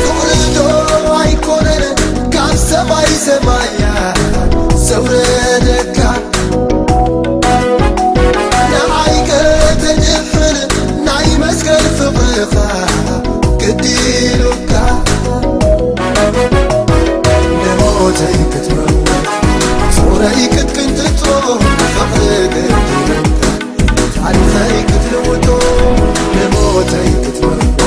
فقردو عيكونن كاب سماي سمايا سوردكا نعيك تجفن نعي مسكن فقرخا كديلوكا نموتي كتموت صوري كنت تروح فقرك كديلوكا تعرفي كتلوتو نموتي كتموت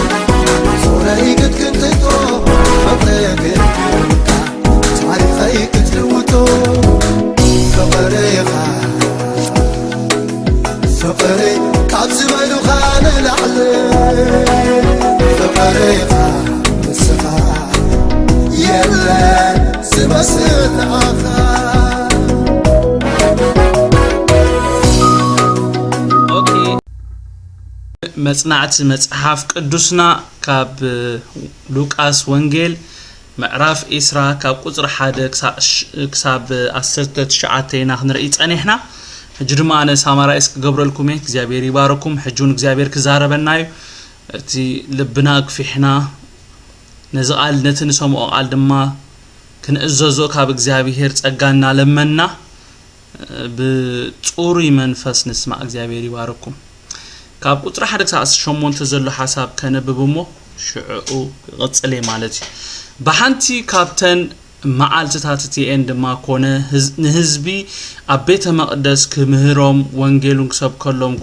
صوري كنت تروح فقرك كديلوكا تعرفي كتلوتو فقريخا فقري كابز بينو خان العلي فقريخا مسخا يلا سمسن آخا مصنعت مصحف قدسنا كاب لوقاس وانجيل معراف إسراء كاب قصر حدا كساب 10 شعاتينا خنرئي صنيحنا حجرما أنا سامرا اسك قبرلكم እግዚአብሔር ይባረኩም حجون እግዚአብሔር كزاربنايو تي لبنا كفحنا نزقال نتنسمو قال دما كنأززو كاب እግዚአብሔር ጸጋና ለመና بصوري منفس نسمع እግዚአብሔር ይባረኩም كاب قطر حدك ساعة شمون تزلو حساب كنببمو شعو غصلي مالتي بحانتي كابتن معالتاتي اند ما كونه نهزبي أبيت مقدس كمهروم وانجيلون كسب كلهم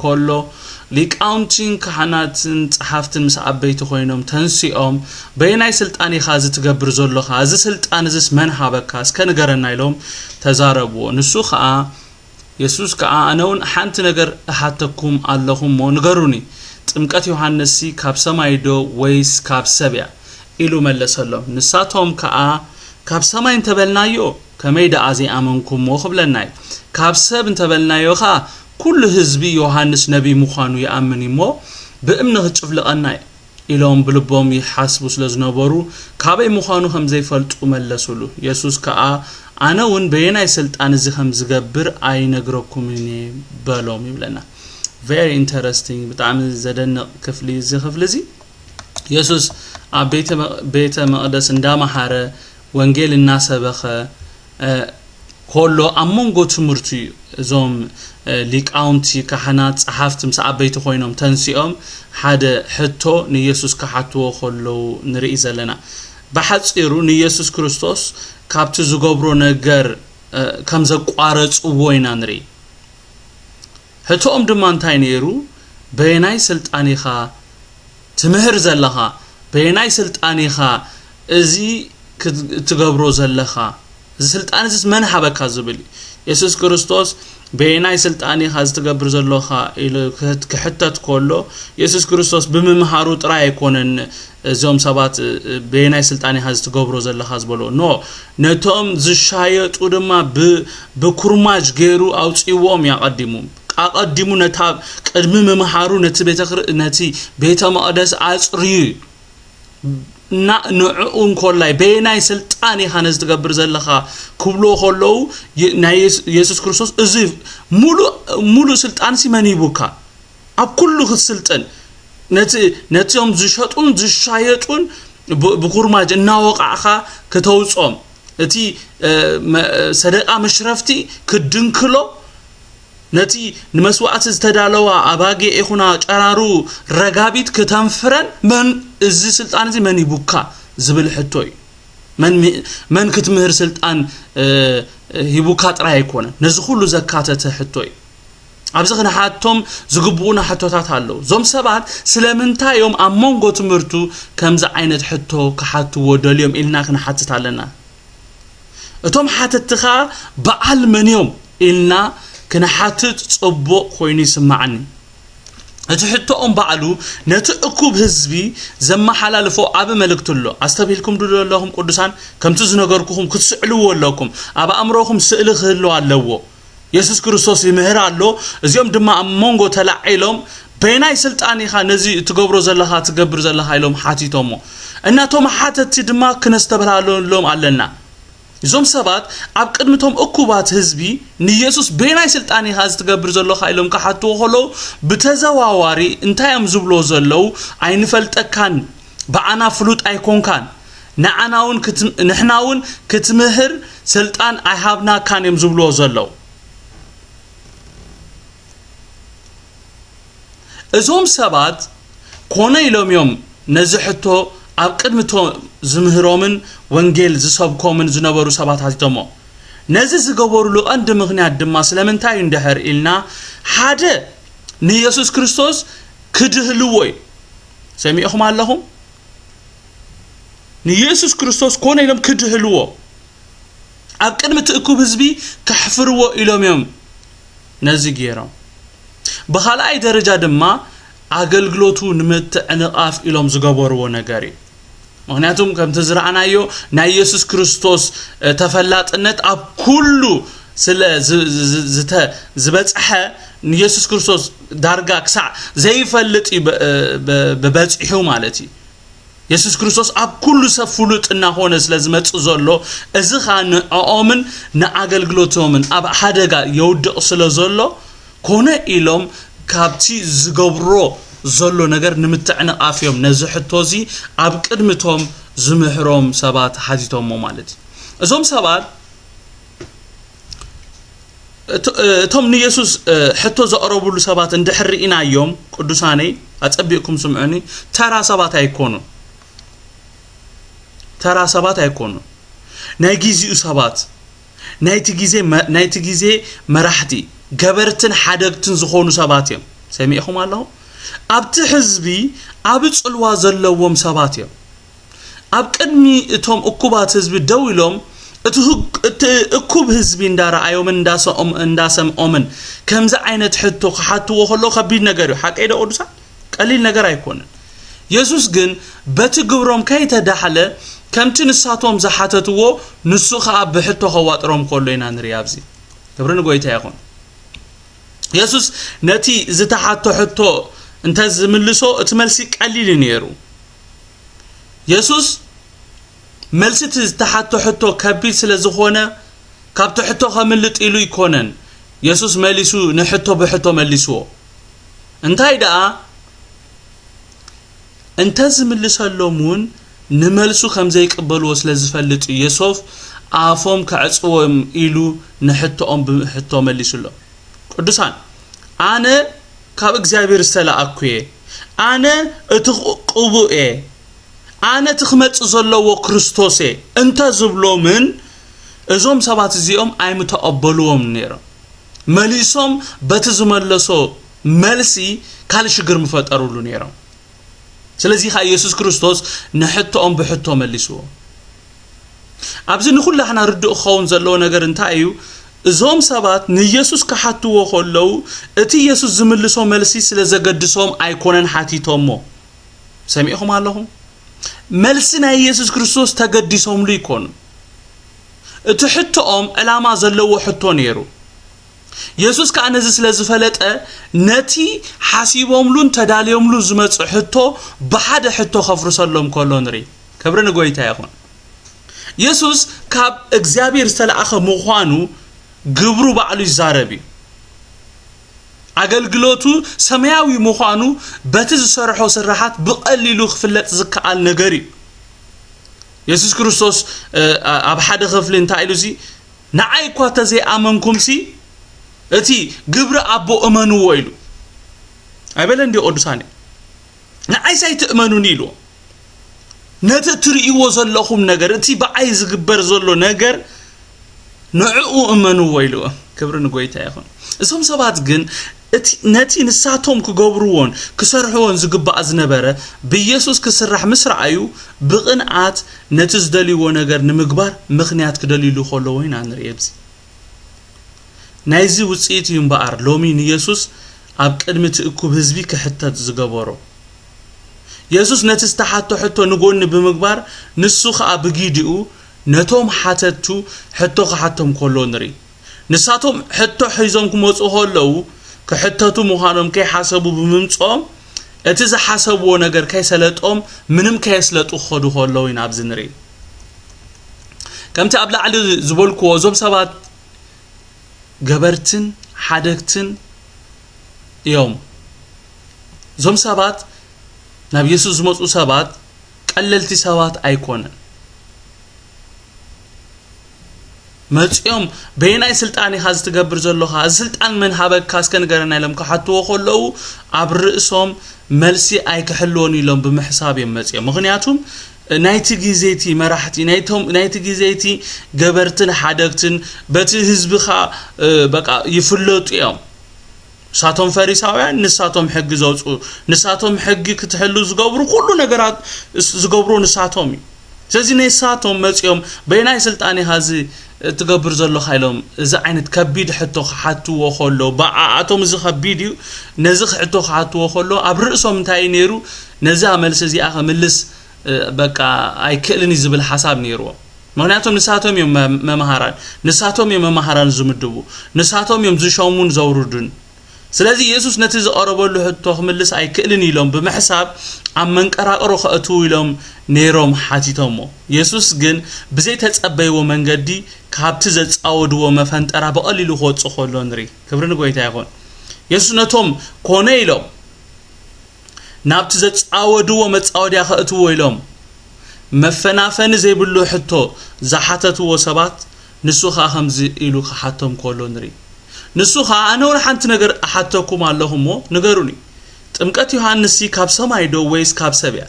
ليقاونتين كحناتن صحافتن مس أبيت خوينهم تنسيهم بيناي سلطاني خازي تقبر زلو خازي سلطان زس منحابكاس كنغرنا يلوم تزاربو نسو خا يسوس كا أناون حانت نجر حتىكم اللهم ونجروني تمكت يوحنسي كاب سمايدو ويس كاب سبيا إلو ملسلهم نساتهم كاب سماي انتبلنايو كميدا عزي أمنكم وخبلناي كاب سب انتبلنايو خا كل حزبي يوحنس نبي مخانو يأمني مو بأمنه تشفلقناي إلهم بلبهم يحاسبوا سلزنبرو كابي مخانو هم زي فلت وملسلو يسوس كا أنا ون بيناي سلطان زي خم زغبر أي نغركم مني بالوم يبلنا very interesting بتعمل زدن كفلي زي خفلزي يسوس بيت مقدس اندام حاره وانجيل الناس بخه كله أمونغو تمرتي زوم ليقاونتي كحنات صحافت مس عبيت خوينهم تنسيهم حدا حتو نيسوس كحتو خلو نرئي زلنا بحصيرو نيسوس كريستوس كابت زغبرو نجر كم زقارص وينا نري حتوم دمانتاي نيرو بيناي سلطانيخا تمهر زلخا بيناي سلطانيخا ازي تغبرو زلخا سلطان زس منحبك زبلي يسوس كريستوس بيناي سلطاني خاز تغبر زلوخا الى كحتت كله يسوس كريستوس بممحارو طرا يكونن زوم سبات بيناي سلطاني خاز تغبرو زلخا زبلو نو نتوم زشايطو دما بكرماج غيرو اوصيوم يقدمو قدمو نتا قدم ممحارو نتي بيت مقدس اصري نعون كلاي بيناي سلطاني خانز تغبر زلخا كبلو خلو يسوس كريستوس ازي مولو سلطان سيماني بوكا اب كله السلطان نتيوم زشطون زشايطون بقرماج ناوقعخا كتوصوم اتي صدقه مشرفتي كدنكلو نتي نمسوعات استدالوا اباغي اخونا قرارو رغابيت كتنفرن من ازي سلطان زي من يبوكا زبل حتوي من كتمهر سلطان يبوكا طرا يكون نزي كله زكاته حتوي ابزخنا حاتهم زغبونا حتوتات አለው ዞም ሰባት ስለምንታ يوم አሞንጎ ትምርቱ ከምዛ አይነት ሕቶ ከሓቱ ወደልዮም ኢልና ክንሓትታለና እቶም ሓትትኻ በዓል መንዮም ኢልና كنحاتت صبو خويني سمعني اتحطهم بعلو نتأكب هزبي زما حلالفو ابا ملكتلو استبيلكم دولو اللهم قدسان كم تزنغركم كتسعلو لكم ابا امركم سئل خلو علو يسوس كريستوس يمهر علو ازيوم دما امونغو تلعيلهم بيناي سلطاني خا نزي تغبرو زلها تغبر زلها يلوم حاتيتومو اناتهم حاتتي دما كنستبرالو لهم علنا زوم سبات اب قدمتهم اكوبات حزبي نيسوس بيناي سلطاني هاز تغبر زلو خايلهم كحتو خلو بتزواواري انتايم زبلو زلو عين فلطكان بعنا فلوت أيكون كان نحناون كتمهر سلطان أيهابنا كان يمزبلو زلو إزهم سبات كونا يلوم يوم نزحتو أب قدمتو زمهرومن وانجيل زسابكومن زنبرو سبات هاتيتمو نزز قبورو لو أند مغنيات دما سلمنتا يندهر إلنا حاجة نيسوس كريستوس كدهلووي سميعهم اللهم نيسوس كريستوس كون يلوم كدهلوو أب قدمت أكوب هزبي كحفرو إلوم يوم نزي جيرو بخال أي درجة دما አገልግሎቱ ንምትዕንቃፍ ኢሎም ዝገበርዎ ነገር እዩ ምክንያቱም ከም ተዝራዕናዮ ናይ ኢየሱስ ክርስቶስ ተፈላጥነት ኣብ ኩሉ ስለ ዝበጽሐ ኢየሱስ ክርስቶስ ዳርጋ ክሳዕ ዘይፈልጥ በበጽሑ ማለት እዩ ኢየሱስ ክርስቶስ ኣብ ኩሉ ሰፍሉጥና ሆነ ስለ ዝመጽ ዘሎ እዚ ኻን ኦምን ንኣገልግሎቶምን ኣብ ሓደጋ የውድቕ ስለ ዘሎ ኮነ ኢሎም ካብቲ ዝገብሮ ዘሎ ነገር ንምትዕንቃፍዮም ነዚ ሕቶዚ ኣብ ቅድምቶም ዝምህሮም ሰባት ሓቲቶም ማለት እዞም ሰባት እቶም ንኢየሱስ ሕቶ ዘቀረቡሉ ሰባት እንድሕሪኢናዮም ቅዱሳነይ አጸቢኩም ስምዑኒ ተራ ሰባት ኣይኮኑ ናይ ግዚኡ ሰባት ናይቲ ጊዜ መራሕቲ ገበርትን ሓደግትን ዝኾኑ ሰባት እዮም ሰሚዕኹም ኣለኹ ኣብቲ ህዝቢ ኣብ ጽልዋ ዘለዎም ሰባት እዮም ኣብ ቅድሚ እቶም እኩባት ህዝቢ ደው ኢሎም እቲ እኩብ ህዝቢ እንዳራኣዮም እንዳሰምዖምን ከምዚ ዓይነት ሕቶ ክሓትዎ ከሎ ከቢድ ነገር እዩ ሓቀይ ደቅዱሳ ቀሊል ነገር ኣይኮነን ኢየሱስ ግን በቲ ግብሮም ከይተዳሕለ ከምቲ ንሳቶም ዝሓተትዎ ንሱ ኸኣ ብሕቶ ከዋጥሮም ከሎ ኢና ንርኢ ኣብዚ ክብርን ጎይታ ይኹን ኢየሱስ ነቲ ዝተሓቶ ሕቶ እንተ ዝምልሶ እቲ መልሲ ቀሊል ነይሩ ኢየሱስ መልሲ ዝተሓቶ ሕቶ ከቢድ ስለ ዝኾነ ካብቲ ሕቶ ከምልጥ ኢሉ ይኮነን ኢየሱስ መሊሱ ንሕቶ ብሕቶ መሊስዎ እንታይ ደኣ እንተ ዝምልሰሎምን ንመልሱ ከም ዘይቅበልዎ ስለ ዝፈልጥ ኢየሱስ ኣፎም ከዕጽዎም ኢሉ ንሕቶኦም ብሕቶ መሊሱሎ ቅዱሳን ኣነ ካብ እግዚአብሔር ዝተላኣኩየ ኣነ እትቅቡኤ ኣነ ትኽመጽ ዘለዎ ክርስቶስ እንተ ዝብሎምን እዞም ሰባት እዚኦም ኣይምተቀበልዎም ነይሮም መሊሶም በቲ ዝመለሶ መልሲ ካልሽግር ምፈጠሩሉ ነይሮም ስለዚህ ኢየሱስ ክርስቶስ ንሕቶኦም ብሕቶ መሊስዎ ኣብዚ ንኹላህና ርድእ ኸውን ዘለዎ ነገር እንታይ እዩ እዞም ሰባት ንኢየሱስ ከሓትዎ ከለው እቲ ኢየሱስ ዝምልሶ መልሲ ስለ ዘገድሶም ኣይኮነን ሓቲቶሞ ሰሚዕኹም ኣለኹም መልሲ ናይ ኢየሱስ ክርስቶስ ተገዲሶምሉ ይኮኑ እቲ ሕቶኦም ዕላማ ዘለዎ ሕቶ ነይሩ ኢየሱስ ከኣነዚ ስለ ዝፈለጠ ነቲ ሓሲቦምሉን ተዳልዮምሉ ዝመጽ ሕቶ ብሓደ ሕቶ ከፍርሰሎም ከሎ ንርኢ ክብርን ጎይታ ይኹን ኢየሱስ ካብ እግዚአብሔር ዝተላኣኸ ምዃኑ ግብሩ ባዕሉ ይዛረብ አገልግሎቱ ሰማያዊ ምዃኑ በቲ ዝሰርሖ ስራሓት ብቀሊሉ ክፍለጥ ዝከኣል ነገር እዩ ኢየሱስ ክርስቶስ ኣብ ሓደ ክፍሊ እንታይ ኢሉሲ ንዓይ እኳ ተዘይኣመንኩምሲ እቲ ግብሪ ኣቦ እመንዎ ኢሉ ኣይበለ እንዲ ቅዱሳን ንዓይ ሳይትእመኑኒ ኢሉ ነቲ ትርእይዎ ዘለኹም ነገር እቲ በዓይ ዝግበር ዘሎ ነገር ንዕኡ እመንዎ ኢሉ ክብርን ጎይታ ይኹን እዞም ሰባት ግን ነቲ ንሳቶም ክገብርዎን ክሰርሕዎን ዝግባእ ዝነበረ ብኢየሱስ ክስራሕ ምስራኣዩ ብቕንዓት ነቲ ዝደልይዎ ነገር ንምግባር ምኽንያት ክደልይሉ ከለዎ ኢና ንርኢ ኣብዚ ናይዚ ውጽኢት እዩ እምበኣር ሎሚ ንኢየሱስ ኣብ ቅድሚ እኩብ ህዝቢ ክሕተት ዝገበሮ ኢየሱስ ነቲ ዝተሓቶ ሕቶ ንጎኒ ብምግባር ንሱ ኸኣ ብጊዲኡ ነቶም ሓተቱ ሕቶ ክሓቶም ከሎ ንርኢ ንሳቶም ሕቶ ሒዞም ክመጹ ከለዉ ክሕተቱ ምዃኖም ከይሓሰቡ ብምምጾም እቲ ዝሓሰብዎ ነገር ከይሰለጦም ምንም ከየስለጡ ክኸዱ ከለዉ ኢና ኣብዚ ንርኢ ከምቲ ኣብ ላዕሊ ዝበልክዎ እዞም ሰባት ገበርትን ሓደግትን እዮም እዞም ሰባት ናብ ኢየሱስ ዝመጹ ሰባት ቀለልቲ ሰባት ኣይኮነን መጽዮም በይናይ ስልጣን ይሓዝ ትገብር ዘለኻ ስልጣን ምን ሃበካ እስከንገረና ኢሎም ከሓትዎ ከለው ኣብ ርእሶም መልሲ ኣይክሕልዎን ኢሎም ብምሕሳብ የመጽዮም ምኽንያቱም ናይቲ ጊዜቲ መራሕቲ ናይቲ ጊዜቲ ገበርትን ሓደግትን በቲ ህዝብኻ በቃ ይፍለጡ እዮም ንሳቶም ፈሪሳውያን ንሳቶም ሕጊ ዘውፁ ንሳቶም ሕጊ ክትሕሉ ዝገብሩ ኩሉ ነገራት ዝገብሩ ንሳቶም ስለዚህ ንሳቶም መጽዮም በይናይ ስልጣን ይሓዝ ትገብር ዘለኻ ኢሎም እዚ ዓይነት ከቢድ ሕቶ ሓትዎ ከሎ ባዓቶም እዚ ከቢድ ነዚ ሕቶ ሓትዎ ከሎ ኣብ ርእሶም እንታይ ነይሩ ነዛ መልስ እዚኣ ከምልስ በቃ ኣይክእልን ዝብል ሓሳብ ነይሩ ምክንያቱም ንሳቶም እዮም መማሃራን ንሳቶም እዮም መማሃራን ዝምድቡ ንሳቶም እዮም ዝሾሙን ዘውርዱን ስለዚህ ኢየሱስ ነቲ ዝቀረበሉ ሕቶ ክምልስ ኣይክእልን ኢሎም ብምሕሳብ ኣብ መንቀራቅሮ ከእትው ኢሎም ነይሮም ሓቲቶሞ ኢየሱስ ግን ብዘይ ተጸበይዎ መንገዲ ካብቲ ዘጻወድዎ መፈንጠራ በቀሊሉ ክወጽ ከሎ ንሪ ክብርን ጎይታ ይኹን ኢየሱስ ነቶም ኮነ ኢሎም ናብቲ ዘጻወድዎ መጻወድያ ከእትው ኢሎም መፈናፈን ዘይብሉ ሕቶ ዝሓተትዎ ሰባት ንሱኻ ከምዚ ኢሉ ክሓቶም ከሎ ንሪ ንሱኻ ኣነ ወላ ሓንቲ ነገር ኣሓተኩም ኣለኹሞ ንገሩኒ ጥምቀት ዮሐንስ ካብ ሰማይ ዶ ወይስ ካብ ሰብያ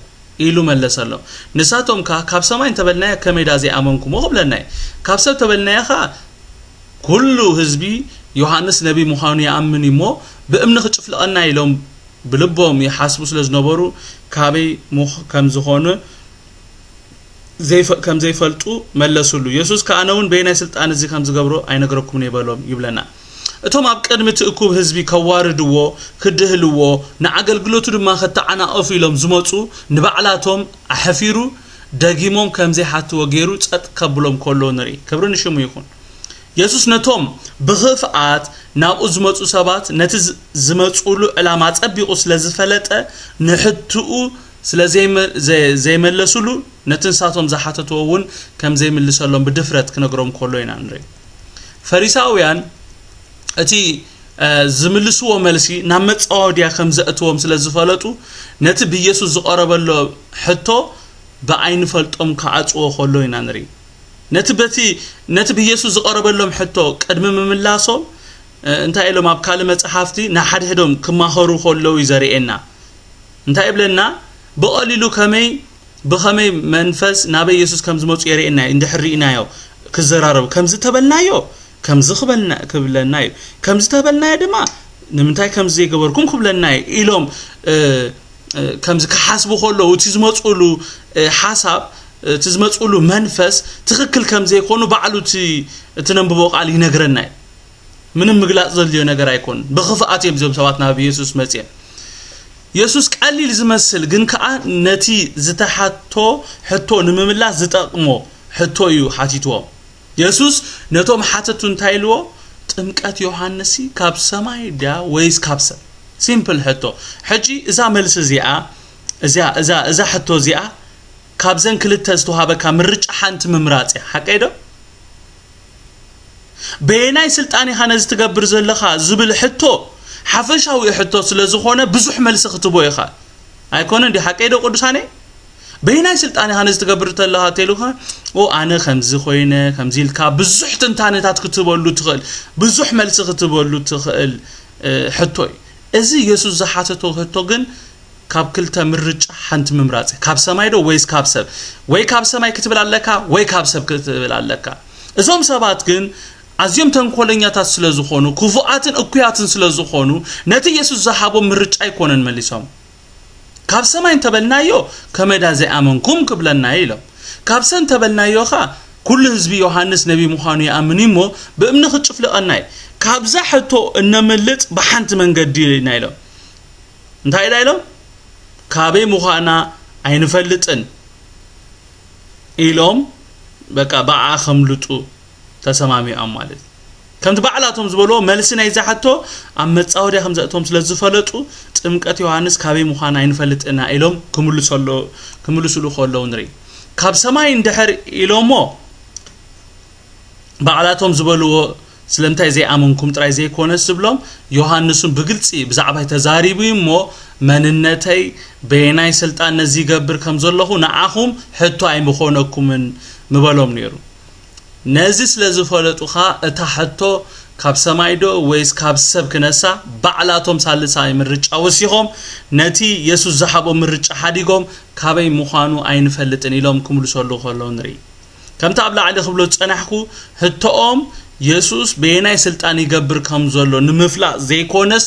ኢሉ መለሰሎ ንሳቶም ካብ ሰማይ እንተበልናያ ከመይዳ ዘይኣመንኩም ወብለናይ ካብ ሰብ ተበልናያኻ ኩሉ ህዝቢ ዮሐንስ ነቢ ምዃኑ ይኣምን እሞ በእምነ ክጭፍልቀና ኢሎም ብልቦም ይሓስቡ ስለዝነበሩ ካበይ ከም ዝኾነ ከም ዘይፈልጡ መለሱሉ ኢየሱስ ከኣነውን በይናይ ስልጣን እዚ ከም ዝገብሮ ኣይነገረኩም ይበሎም ይብለና እቶም ኣብ ቀድሚ ትእኩብ ህዝቢ ከዋርድዎ ክድህልዎ ንኣገልግሎቱ ድማ ከተዓናቀፉ ኢሎም ዝመጹ ንባዕላቶም ኣሕፊሩ ደጊሞም ከም ዘይሓትዎ ገይሩ ጸጥ ከብሎም ከሎ ንሪ ክብርን ሽሙ ይኹን ኢየሱስ ነቶም ብኽፍኣት ናብኡ ዝመጹ ሰባት ነቲ ዝመጹሉ ዕላማ ጸቢቁ ስለዝፈለጠ ንሕትኡ ስለዘይመለሱሉ ነትንሳቶም ዝሓተትዎውን ከም ዘይምልሰሎም ብድፍረት ክነግሮም ከሎ ኢና ንሪ ፈሪሳውያን እቲ ዝምልስዎ መልሲ ናብ መጻወድያ ከም ዘእትዎም ስለዝፈለጡ ነቲ ብኢየሱስ ዝቀረበሎ ሕቶ በአይን ፈልጦም ከዓጽዎ ከሎ ኢና ንሪ ነቲ ብኢየሱስ ዝቀረበሎም ሕቶ ቀድሚ መምላሶም እንታይ ኢሎም ኣብ ካል መጽሓፍቲ ናሓድሕዶም ክማኸሩ ከለው ይዘርኤና እንታይ ይብለና በቀሊሉ ብኸመይ መንፈስ ናብ ኢየሱስ ከም ዝመጹ የርኤና እንድሕሪናዮ ክዘራረብ ከም ዝተበልናዮ ከም ዝኽብለናዮ ከም ዝተበልናዮ ድማ ንምንታይ ከም ዘይገበርኩም ክብለናዮ ኢሎም ከም ዝከሓስቡ ከለው እቲ ዝመጹሉ ሓሳብ እቲ ዝመጹሉ መንፈስ ትክክል ከም ዘይኮኑ ባዕሉ እቲ ነንብቦ ቃል ይነግረና ምንም ምግላጽ ዘልዮ ነገር ኣይኮን ብኽፍኣት እዮም ዞም ሰባት ናብ ኢየሱስ መጽእ ኢየሱስ ቀሊል ዝመስል ግን ከኣ ነቲ ዝተሓቶ ሕቶ ንምምላስ ዝጠቅሞ ሕቶ እዩ ሓቲትዎ ኢየሱስ ነቶም ሓተቱ እንታይ ኢልዎ ጥምቀት ዮሐንስ ካብ ሰማይ ዳ ወይስ ካብ ሰብ ሲምፕል ሕቶ ሕጂ እዛ መልስ እዛ ሕቶ እዚኣ ካብ ዘን ክልተ ዝተዋሃበካ ምርጫ ሓንቲ ምምራጽ ሓቀይዶ በይናይ ስልጣን ይኻነ ዝትገብር ዘለኻ ዝብል ሕቶ ሓፈሻዊ ሕቶ ስለዝኾነ ብዙሕ መልስ ክትቦ ኢኻ ኣይኮነ እንዲ ሓቀይዶ ቅዱሳኔ በይናይ ስልጣን ይኻነ ዝትገብር ተለኻ ተይሉኻ ኣነ ከምዚ ኮይነ ከምዚ ኢልካ ብዙሕ ትንታነታት ክትበሉ ትኽእል ብዙሕ መልስ ክትበሉ ትኽእል ሕቶ እዚ ኢየሱስ ዝሓተቶ ሕቶ ግን ካብ ክልተ ምርጫ ሓንቲ ምምራጽ ካብ ሰማይ ዶ ወይስ ካብ ሰብ ወይ ካብ ሰማይ ክትብል ኣለካ ወይ ካብ ሰብ ክትብል ኣለካ እዞም ሰባት ግን ኣዝዮም ተንኮለኛታት ስለዝኾኑ ክፉኣትን እኩያትን ስለዝኾኑ ነቲ ኢየሱስ ዝሃቦም ምርጫ ኣይኮነን መሊሶም ካብ ሰማይ ተበልናዮ ከመዳ ዘይኣመንኩም ክብለና ኢሎም ካብ ሰን ተበልናዮኻ ኩሉ ህዝቢ ዮሐንስ ነቢ ምዃኑ ይኣምን እሞ በእምነ ክጭፍልቀናይ ካብዛ ሕቶ እነምልጥ በሓንቲ መንገዲ ኢሎም እንታይ ኢሎም ካበይ ምዃና ኣይንፈልጥን ኢሎም በቃ ባዓ ከምልጡ ተሰማሚኦም ማለት ከምቲ ባዕላቶም ዝበሎ መልስ ናይ ዝሓቶ ኣብ መጻወድያ ከም ዘእቶም ስለዝፈለጡ ጥምቀት ዮሐንስ ካበይ ምዃና ኣይንፈልጥና ኢሎም ክምልሱሉ ከለው ንሪ ካብ ሰማይ እንድሕር ኢሎሞ ባዕላቶም ዝበልዎ ስለምታይ ዘይኣመንኩም ጥራይ ዘይኮነስ ብሎም ዮሐንስን ብግልጺ ብዛዕባ ተዛሪቡ እሞ መንነተይ በየናይ ስልጣን ነዚ ገብር ከም ዘለኹ ንዓኹም ሕቶ ኣይምኾነኩምን ምበሎም ነይሩ ነዚ ስለዝፈለጡኻ እታ ሕቶ ካብ ሰማይዶ ወይስ ካብ ሰብ ክነሳ ባዕላቶም ሳልሳይ ምርጫ ወሲኾም ነቲ ኢየሱስ ዝሓቦ ምርጫ ሓዲጎም ካበይ ምዃኑ ኣይንፈልጥን ኢሎም ክምልሰሉ ከለዉ ንርኢ ከምታ ኣብ ላዕሊ ክብሎ ጸናሕኩ ሕቶኦም ኢየሱስ በየናይ ስልጣን ይገብር ከም ዘሎ ንምፍላጥ ዘይኮነስ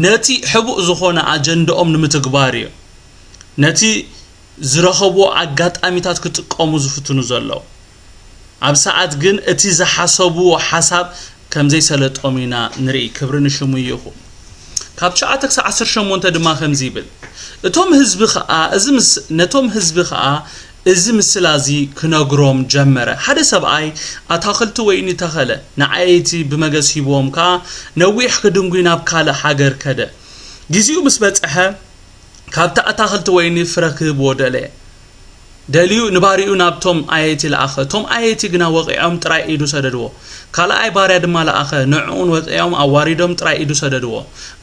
ነቲ ሕቡእ ዝኾነ ኣጀንዳኦም ንምትግባር እዩ ነቲ ዝረኸቦ ኣጋጣሚታት ክጥቀሙ ዝፍትኑ ዘለዉ ኣብ ሰዓት ግን እቲ ዝሓሰብዎ ሓሳብ ከም ዘይሰለጦም ኢና ንርኢ ክብሪ ንሽሙ ይኹን ካብ 9-18 ድማ ከምዚ ይብል እቶም ህዝቢ ኸኣ ነቶም ህዝቢ ኸኣ እዚ ምስላዚ ክነግሮም ጀመረ ሓደ ሰብኣይ ኣታኽልቲ ወይኒ ተኸለ ንዓይቲ ብመገስ ሂቦም ከ ነዊሕ ክድንጉይ ናብ ካልእ ሃገር ከደ ግዚኡ ምስ በጽሐ ካብታ ኣታኽልቲ ወይኒ ፍረ ክህብዎ ደልዩ ንባሪኡ ናብቶም ኣይቲ ለኣኸ ቶም ኣይቲ ግና ወቂዖም ጥራይ ኢዱ ሰደድዎ ካልኣይ ባርያ ድማ ለኣኸ ንዑን ወቂዖም ኣዋሪዶም ጥራይ ኢዱ ሰደድዎ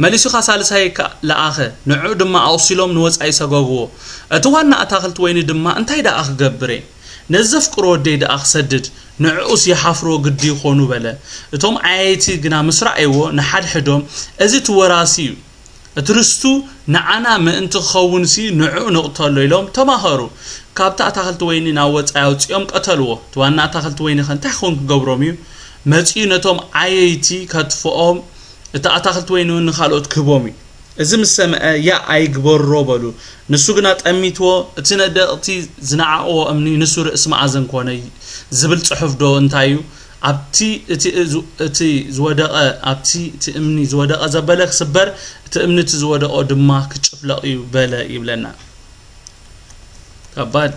መሊሱ ሳልሳይ ለኣኸ ንዑ ድማ ኣውሲሎም ንወጻይ ሰገግዎ እቲ ዋና ኣታኽልቲ ወይኒ ድማ እንታይ ደኣ ክገብር ነዘፍቅሮ ወደይ ደኣ ክሰድድ ንዑስ ይሓፍሮ ግዲ ይኾኑ በለ እቶም ኣይቲ ግና ምስራኤዎ ንሓድሕዶም እዚ ትወራሲ እዩ እትርስቱ ንዓና ምእንቲ ክኸውንሲ ንዑ ንቕተሎ ኢሎም ተማኸሩ ካብታ ኣታኽልቲ ወይኒ ናብ ወጻይ ኣውፂኦም ቀተልዎ ትዋና ኣታኽልቲ ወይኒ እንታይ ክኸውን ክገብሮም እዩ መጺኡ ነቶም ኣይቲ ከጥፍኦም እቲ ኣታኽልቲ ወይኒ ንኻልኦት ክህቦም እዩ እዚ ምስ ሰምዐ ያ ኣይግበሮ በሉ ንሱ ግና ጠሚትዎ እቲ ነደቕቲ ዝነዓቕዎ እምኒ ንሱ ርእሲ መኣዘን ኮነ ዝብል ጽሑፍ ዶ እንታይ እዩ ኣብቲ እቲ ዝወደቐ ኣብቲ እቲ እምኒ ዝወደቐ ዘበለ ክስበር እቲ እምኒ እቲ ዝወደቐ ድማ ክጭፍለቕ እዩ በለ ይብለና ከባድ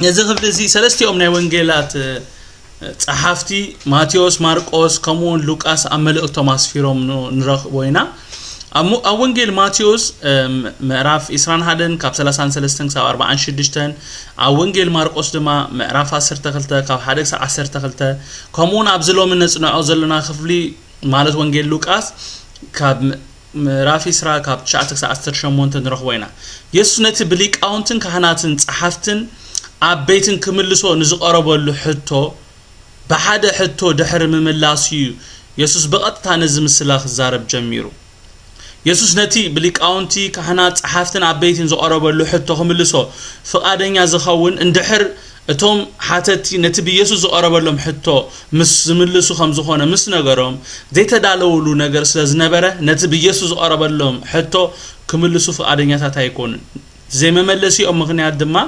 እዚ ክፍሊ እዚ ሰለስቲኦም ናይ ወንጌላት ጸሓፍቲ ማቴዎስ ማርቆስ ከምኡውን ሉቃስ ኣብ መልእክቶም ኣስፊሮም ንረኽቦ ኢና ኣብ ወንጌል ማቴዎስ ምዕራፍ 21 ካብ 33 ክሳብ 46 ኣብ ወንጌል ማርቆስ ድማ ምዕራፍ 12 ካብ 1 ክሳብ 12 ከምኡውን ኣብ ዝሎምን ነጽንዖ ዘለና ክፍሊ ማለት ወንጌል ሉቃስ ካብ ምዕራፍ 20 ካብ 9 ክሳብ 18 ንረኽቦ ኢና ኢየሱስ ነቲ ብሊቃውንትን ካህናትን ጸሓፍትን ኣብ ቤትን ክምልሶ ንዝቐረበሉ ሕቶ በሓደ ሕቶ ድሕሪ ምምላስ እዩ ኢየሱስ በቐጥታ ነዚ ምስላ ክዛረብ ጀሚሩ ኢየሱስ ነቲ ብሊቃውንቲ ካህናት ጸሓፍትን ኣብ ቤትን ዝቐረበሉ ሕቶ ክምልሶ ፍቃደኛ ዝኸውን እንድሕር እቶም ሓተቲ ነቲ ብኢየሱስ ዝቐረበሎም ሕቶ ምስ ዝምልሱ ከም ዝኾነ ምስ ነገሮም ዘይተዳለውሉ ነገር ስለ ዝነበረ ነቲ ብኢየሱስ ዝቐረበሎም ሕቶ ክምልሱ ፍቃደኛታት ኣይኮኑን ዘይመመለሲኦም ምኽንያት ድማ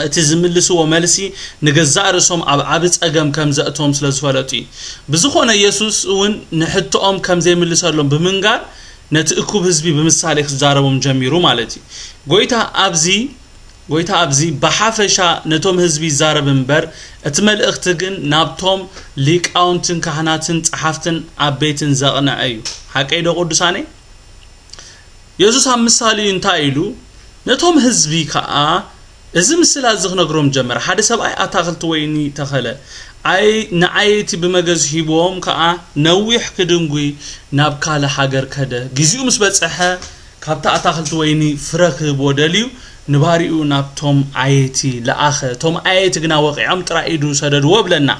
እቲ ዝምልስዎ መልሲ ንገዛእ ርእሶም ኣብ ዓብ ጸገም ከም ዘእቶም ስለ ዝፈለጡ ብዝኾነ ኢየሱስ እውን ንሕቶኦም ከም ዘይምልሰሎም ብምንጋር ነቲ እኩብ ህዝቢ ብምሳሌ ክዛረቦም ጀሚሩ ማለት እዩ ጎይታ ኣብዚ በሓፈሻ ነቶም ህዝቢ ይዛረብ እምበር እቲ መልእኽቲ ግን ናብቶም ሊቃውንትን ካህናትን ጸሓፍትን ኣብ ቤትን ዘቕንዐ እዩ ሓቀይ ዶ ቅዱሳኔ ኢየሱስ ኣብ ምሳሌ እንታይ ኢሉ ነቶም ህዝቢ ከዓ እዚ ምስላ ዝኽነግሮም ጀመረ ሓደ ሰብኣይ ኣታኽልቲ ወይኒ ተኸለ ንዓይቲ ብመገዝ ሂቦም ከዓ ነዊሕ ክድንጉይ ናብ ካልእ ሃገር ከደ ግዚኡ ምስ በጽሐ ካብታ ኣታኽልቲ ወይኒ ፍረ ክህብዎ ደልዩ ንባሪኡ ናብቶም ኣይቲ ለኣኸ ቶም ኣይቲ ግና ወቂዖም ጥራይ ኢዱ ሰደድዎ ብለና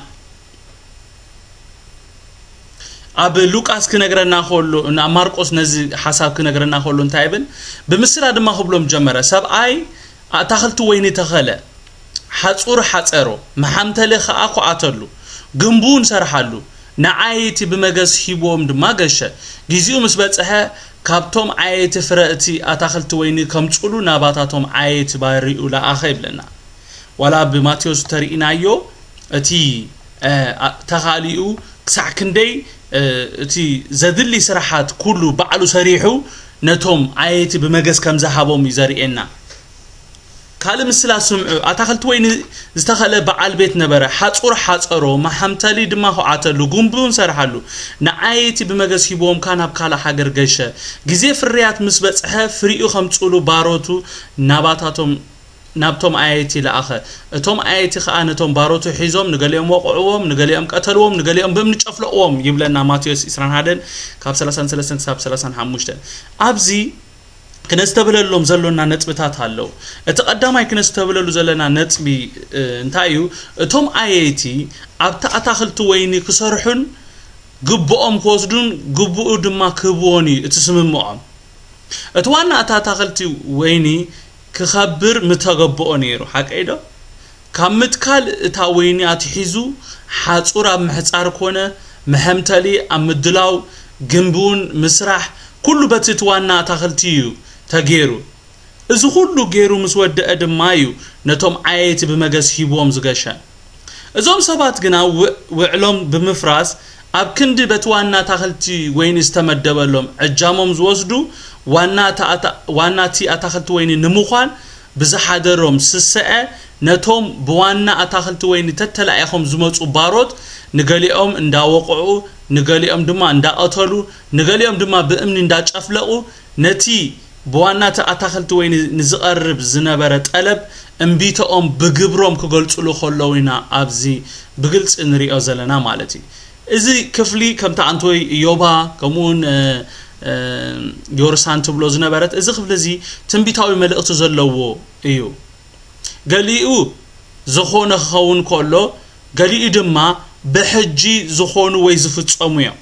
ኣብ ሉቃስ ክነግረና ከሎ ናብ ማርቆስ ነዚ ሓሳብ ክነግረና ከሎ እንታይ ይብል ብምስላ ድማ ክብሎም ጀመረ ሰብኣይ ኣታኽልቲ ወይኒ ተኸለ ሓጹር ሓጸሮ መሓምተለ ከዓ ኳኣተሉ ግንቡን ሰርሓሉ ንዓይቲ ብመገስ ሂቦም ድማ ገሸ ግዚኡ ምስ በጽሐ ካብቶም ኣይቲ ፍረእቲ ኣታኽልቲ ወይኒ ከምጽሉ ናባታቶም ኣይቲ ባሪኡ ለኣኸ ይብለና ዋላ ብማቴዎስ ተሪኢናዮ እቲ ተኻሊኡ ክሳዕ ክንደይ እቲ ዘድሊ ስራሓት ኩሉ ባዕሉ ሰሪሑ ነቶም ኣይቲ ብመገስ ከም ዝሃቦም ይዘርኤና ካልእ ምስላ ስምዑ ኣታኽልቲ ወይኒ ዝተኸለ በዓል ቤት ነበረ ሓጹር ሓጸሮ መሓምተሊ ድማ ኳኣተሉ ግንቡን ሰርሓሉ ንዓይቲ ብመገስ ሂቦም ናብ ካልእ ሃገር ገሸ ግዜ ፍርያት ምስ በጽሐ ፍሪኡ ከምጽሉ ባሮቱ ናባታቶም نابتم آياتي لآخر توم آياتي خانتهم باروتو حيزوم نقليهم وقعوهم نقليهم قتلوهم نقليهم بمن تشفلقوهم يبلنا ماتيوس إسران هادن كاب 33 كاب 35 أبزي كنستبللهم زلونا نتبتات هالو اتقدامي كنستبللو زلنا نتبي انتايو توم آياتي أبتا أتاخلتو ويني كسرحن قبؤهم كوزدون قبؤ دما كبوني اتسمموهم اتوانا أتاخلتو ويني كخبر متقبؤ نيرو حق ايدو كامتكال اتاويني اتحيزو حاصور ام محصار كونه محمتلي ام دلاو جنبون مسرح كله بتتوانا اتاخلتيو تغيرو ازو كله غيرو مسود ادمايو نتوم عايتي بمغس هيبوم زغشا ازوم سبات غنا وعلوم بمفراس اب كند بتوانا تاخلتي وين استمدبلهم اجامم زوسدو وانا تي اتاخلت ويني نموخان بزحادرهم سسئه نتوم بوانا اتاخلت ويني تتلايخم زمصو باروت نغليهم انداوقعو نغليهم دما انداقتلو نغليهم دما بامن انداچفلقو نتي بوانا اتاخلت ويني نزقرب زنبره طلب انبيتهم بغبروم كغلصلو خلوينا ابزي بغلص انريو زلنا مالتي ازي كفلي كمتا انتوي يوبا كمون يورسان تبلو زنبرت እዚ ክፍለ እዚ ትንቢታዊ መልእክት ዘለዎ እዩ ገሊኡ ዝኾነ ኸውን ከሎ ገሊኡ ድማ በሕጂ ዝኾኑ ወይ ዝፍጸሙ እዮም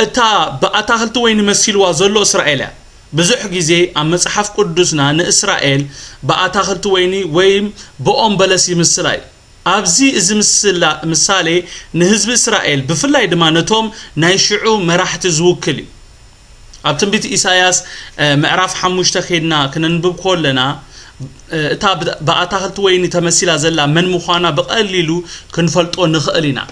እታ በአታክልት ወይን መስልዋ ዘሎ እስራኤል ብዙሕ ግዜ ኣብ መጽሐፍ ቅዱስና ንእስራኤል በአታክልት ወይኒ ወይም በኦም በለስ ይመስላይ أبزي إذا مثالي نهزب إسرائيل بفلاي دمانتهم نايشعو مراحة زوكلي أبتن بيت إساياس معرف حموش تخيدنا كنا نبب كلنا تا بأتاخلت ويني تمثيل زلا من مخانا بقليلو كنفلتو نخقلنا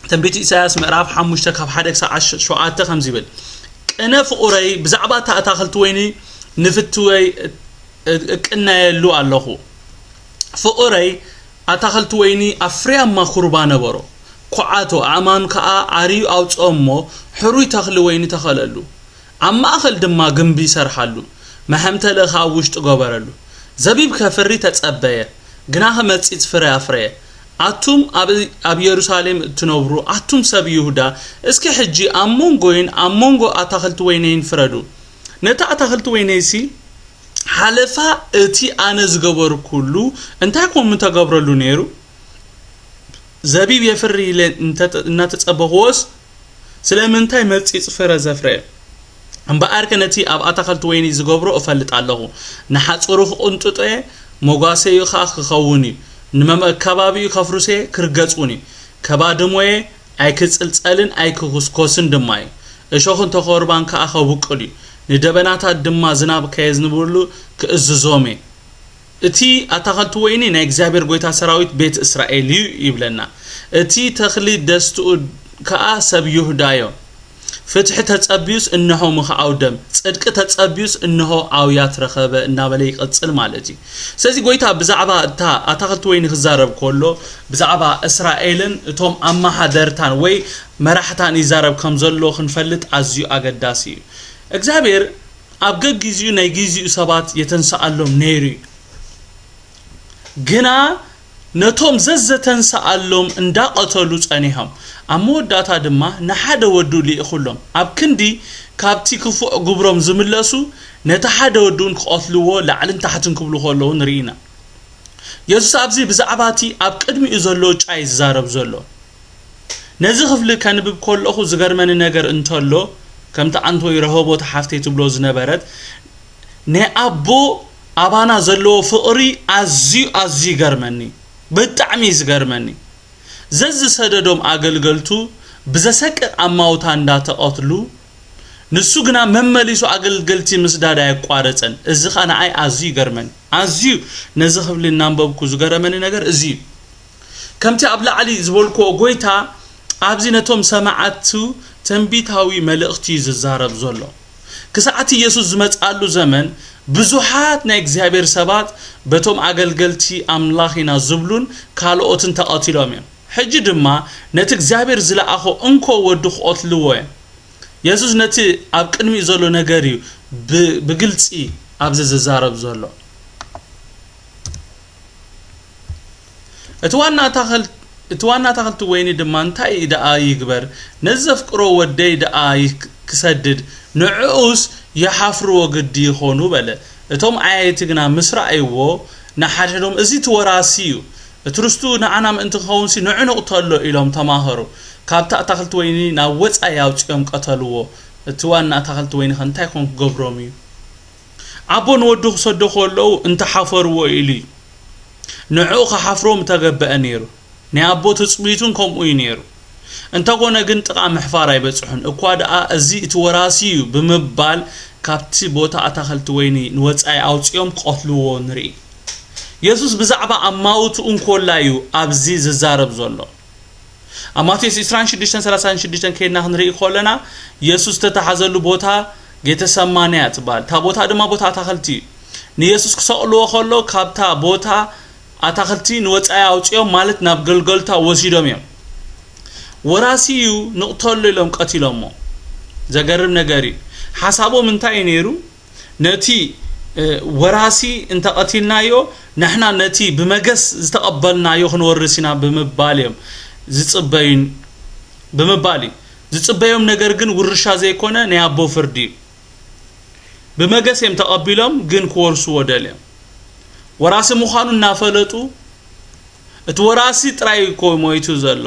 تنبيت إساياس معرف حموش تخاب حدك ساعة شوعات تخمزي بل أنا فقري بزعبات أتاخلت ويني نفتوي كنا يلو اللهو فقري أتاخلت ويني أفريا ما خربانه برو قعاتو عمان كا عريو أو تصمو حروي تخل ويني تخللو أما أخل دما جنبي سرحلو ما همت لها وشت قبرلو زبيب كفري تتصبيه جناها متسيت فريا فريا أتوم أب يروسالم تنوبرو أتوم سب يهودا اسكي حجي أمونغو أتاخلت وينين فردو نتا أتاخلت وينيسي حلفا اتي انا زغبر كله انت كون متغبرلو نيرو زبيب يفري انت تصبهوس سلامنتاي مصي صفر زفره ام باركنتي اب اتاخلت ويني زغبرو افلط الله نحصرو قنططه موغاسي خاخ خوني نمم كبابي كفرسي كرغصوني كبادموي ايكصلصلن ايكوسكوسن دماي اشوخن تخوربان كاخوقلي ندبنات دما زناب كيزنبولو كاززومي اتي اتاخلت ويني نا اغزابير غويتا سراويت بيت اسرائيل يبلنا اتي تخلي دستو كاسب يهودايو فتح تصبيوس انه مخاودم صدق تصبيوس انه اويات رخبه انابلي يقصل مالتي سلازي غويتا بزعبا تا اتاخلت ويني خزارب كله بزعبا اسرائيلن توم اما حدرتان وي مرحتان يزارب كم زلو خنفلط ازيو اغداسي እግዚአብሔር አብገግ ጊዜው ናይ ጊዜው ሰባት የተንሳአሎም ነይሩ ግና ነቶም ዘዘተንሳአሎም እንዳቀተሉ ጸኒሖም አሞዳታ ድማ ንሓደ ወዱ ሊእኹሎም ኣብ ክንዲ ካብቲ ክፉዕ ግብሮም ዝምለሱ ነታ ሓደ ወዱን ክቆትልዎ ላዕልን ታሕትን ክብሉ ከለዉ ንሪና ኢየሱስ ኣብዚ ብዛዕባቲ ኣብ ቅድሚኡ ዘሎ ጫይ ዝዛረብ ዘሎ ነዚ ክፍሊ ከንብብ ከለኹ ዝገርመኒ ነገር እንተሎ كمت أنتو يرهبو تحفتي تبلو زنبرت نأبو أبانا زلو فقري أزي غرمني بتعميز غرمني زز سددوم أقلقلتو بزسكر أماوتان داتا أطلو نسوغنا ممليسو أقلقلتي مسدادا يقوارتن إزخانا أي أزي غرمني أزيو نزخف لي نامبابكو زغرمني نگر أزيو كمت أبلا علي زبولكو قويتا أبزينتهم سمعتو تنبيتاوي ملأختي ززارب زولو كساعتي يسوس زمصالو زمن بزوحات نا اغزابير سبات بتوم اغلغلتي املاخينا زبلون كالوتن تقاتيلوم حجي دما نت اغزابير زلاخو انكو ودخ اوتلو ኢየሱስ ነቲ ኣብ ቅድሚ ዘሎ ነገር እዩ ብግልጺ ኣብዚ ዝዛረብ ዘሎ እትዋና ታኸልቲ ወይኒ ድማ እንታይ ደኣ ይግበር ነዘፍቅሮ ወደይ ደኣ ክሰድድ ንዑስ ይሓፍርዎ ግዲ ይኾኑ በለ እቶም ኣያይቲ ግና ምስራእይዎ ንሓደዶም እዚ ትወራሲ እዩ እትርስቱ ንዓና ምእንቲ ኸውንሲ ንዕንቕተሎ ኢሎም ተማኸሩ ካብታ ታኸልቲ ወይኒ ናብ ወፃኢ ያውፅኦም ቀተልዎ እትዋና ታኸልቲ ወይኒ እንታይ ኮን ክገብሮም እዩ ኣቦ ንወዱ ክሰዶ ከለዉ እንተሓፈርዎ ኢሉ ንዑ ክሓፍሮም ተገበአ ነይሩ ናይ ኣቦ ትፅቢቱን ከምኡ እዩ ነይሩ እንተኾነ ግን ጥቓ ምሕፋር ኣይበፅሑን እኳ ደኣ እዚ እትወራሲ እዩ ብምባል ካብቲ ቦታ ኣታኸልቲ ወይኒ ንወፃኢ ኣውፅኦም ቀትልዎ ንርኢ ኢየሱስ ብዛዕባ ኣማውቱ እንኮላ እዩ ኣብዚ ዝዛረብ ዘሎ ኣብ ማቴዎስ 26:36 ከይድና ክንርኢ ከለና ኢየሱስ ተተሓዘሉ ቦታ ጌተሰማንያ ትባል ታ ቦታ ድማ ቦታ ኣታኸልቲ ንኢየሱስ ክሰቕልዎ ከሎ ካብታ ቦታ ኣታኸልቲ ንወፃኢ ኣውፅኦም ማለት ናብ ገልገልታ ወሲዶም እዮም ወራሲ እዩ ንቕተሎ ኢሎም ቀቲሎሞ ዘገርም ነገር እዩ ሓሳቦም እንታይ ነይሩ ነቲ ወራሲ እንተቀቲልናዮ ንሕና ነቲ ብመገስ ዝተቀበልናዮ ክንወርስ ኢና ብምባል እዮም ዝጽበዮም ነገር ግን ውርሻ ዘይኮነ ናይ ኣቦ ፍርዲ ብመገስ እዮም ተቀቢሎም ግን ክወርሱዎ ደልዮም ወራሲ ምዃኑ እናፈለጡ እቲ ወራሲ ጥራይ ኮ ሞይቱ ዘሎ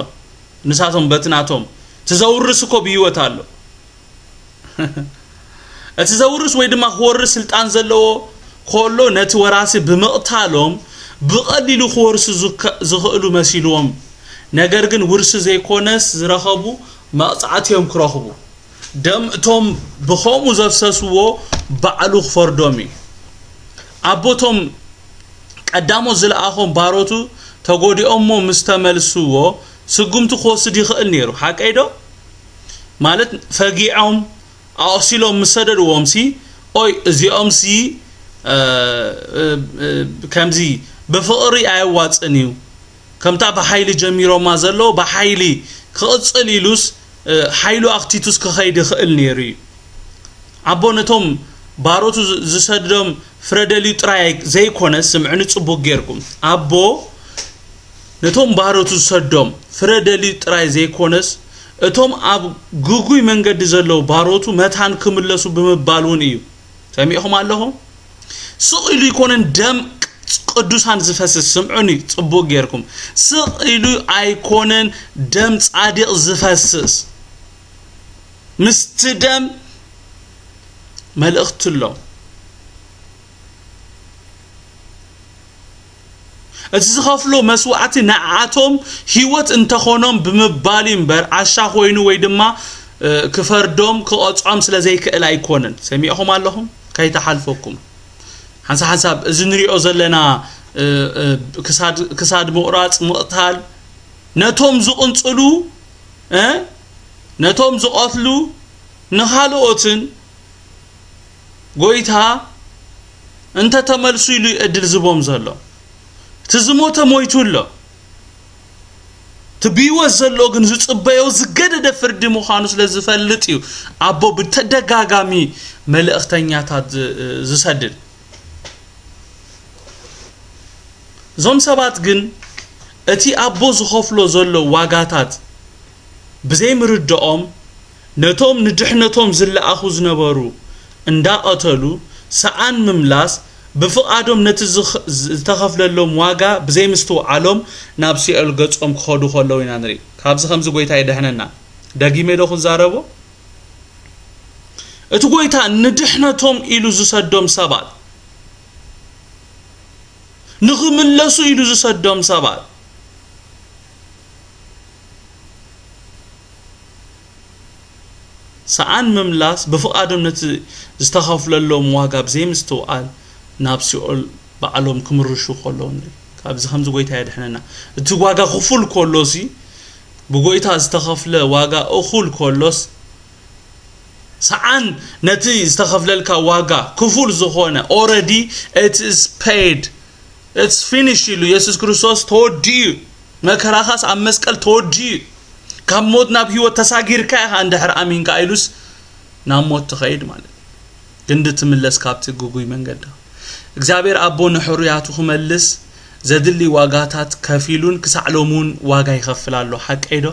ንሳቶም በትናቶም ተዘውርስ ኮ ብህይወት ኣሎ እቲ ዘውርስ ወይ ድማ ክወርስ ስልጣን ዘለዎ ኮሎ ነቲ ወራሲ ብምቕታሎም ብቐሊሉ ክወርስ ዝኽእሉ መሲልዎም ነገር ግን ውርስ ዘይኮነስ ዝረኸቡ መቕጻዕትዮም ክረኽቡ ደም እቶም ብኸምኡ ዘፍሰስዎ ባዕሉ ክፈርዶም እዩ ኣቦቶም ቀዳሞ ዝለኣኾም ባሮቱ ተጎዲኦሞ ምስ ተመልስዎ ስጉምቲ ክወስድ ይኽእል ነይሩ ሓቀይ ዶ ማለት ፈጊዖም ኣቕሲሎም ምሰደድዎም ሲ ኦይ እዚኦም ሲ ከምዚ ብፍቕሪ ኣይዋፅን እዩ ከምታ ብሓይሊ ጀሚሮማ ዘሎ ብሓይሊ ክቕፅል ኢሉስ ሓይሉ ኣኽቲቱስ ክኸይድ ይኽእል ነይሩ እዩ ኣቦ ነቶም ባሮቱ ዝሰድዶም ፍረደልዩ ጥራይ ዘይኮነስ ስምዕኒ ጽቡቕ ጌርኩም ኣቦ ነቶም ባሮቱ ዝሰዶም ፍረደልዩ ጥራይ ዘይኮነስ እቶም ኣብ ጉጉይ መንገዲ ዘለው ባሮቱ መታን ክምለሱ ብምባሉን እዩ ሰሚዕኹም ኣለኹም ስቕኢሉ ይኮነን ደም ቅዱሳን ዝፈስስ ስምዑኒ ጽቡቕ ጌርኩም ስቕኢሉ ኣይኮነን ደም ጻድቕ ዝፈስስ ምስቲ ደም መልእኽትሎ እቲ ዝኸፍሎ መስዋዕቲ ንዓቶም ህይወት እንተኾኖም ብምባል እምበር ዓሻ ኮይኑ ወይ ድማ ክፈርዶም ክቐጽዖም ስለ ዘይክእል ኣይኮነን ሰሚዕኹም ኣለኹም ከይተሓልፈኩም ሓንሳብ እዚ ንሪኦ ዘለና ክሳድ ምቑራጽ ምቕታል ነቶም ዝቕንጽሉ ነቶም ዝቐትሉ ንኻልኦትን ጎይታ እንተ ተመልሱ ኢሉ ዕድል ዝቦም ዘሎ ትዝሞተ ሞይቱሎ ትቢወት ዘሎ ግን ዝጽበዮ ዝገደደ ፍርዲ ምዃኑ ስለ ዝፈልጥ እዩ ኣቦ ብተደጋጋሚ መልእኽተኛታት ዝሰድድ ዞም ሰባት ግን እቲ ኣቦ ዝኸፍሎ ዘሎ ዋጋታት ብዘይምርድኦም ነቶም ንድሕነቶም ዝለኣኹ ዝነበሩ እንዳቐተሉ ሰዓን ምምላስ بفقادهم نتزخفللهم واقع بزي مستوعلهم نابسي القصهم كخدو خلوين نري كابز خمس قويتا يدهننا دقيمه دو خزاربو اتو قويتا ندحنتهم إلو زسدهم سبات نغملسو إلو زسدهم سبات سعان مملاس بفقادهم نتزخفللهم واقع بزي مستوعل نابسيول بعلم كمرشو خلون كابز خمس قويتا يدحننا اتو واقع خفول كولوسي بقويتا استخفل واقع أخول كولوس سعان نتي استخفللك واقع كفول زخونة already it is paid it's finished يلو يسوس كريستوس تودي مكراخاس عم مسكال تودي كم مود ناب هو تساغير كايها عند حر أمين كايلوس ናሞት ትኸይድ ማለት ግን ድትምለስ ካብቲ ጉጉይ መንገድ እግዚአብሔር አቦ ንሕሩያቱ ክመልስ ዘድሊ ዋጋታት ከፊሉን ክሳዕሎሙን ዋጋ ይኸፍላሉ ሐቀይዶ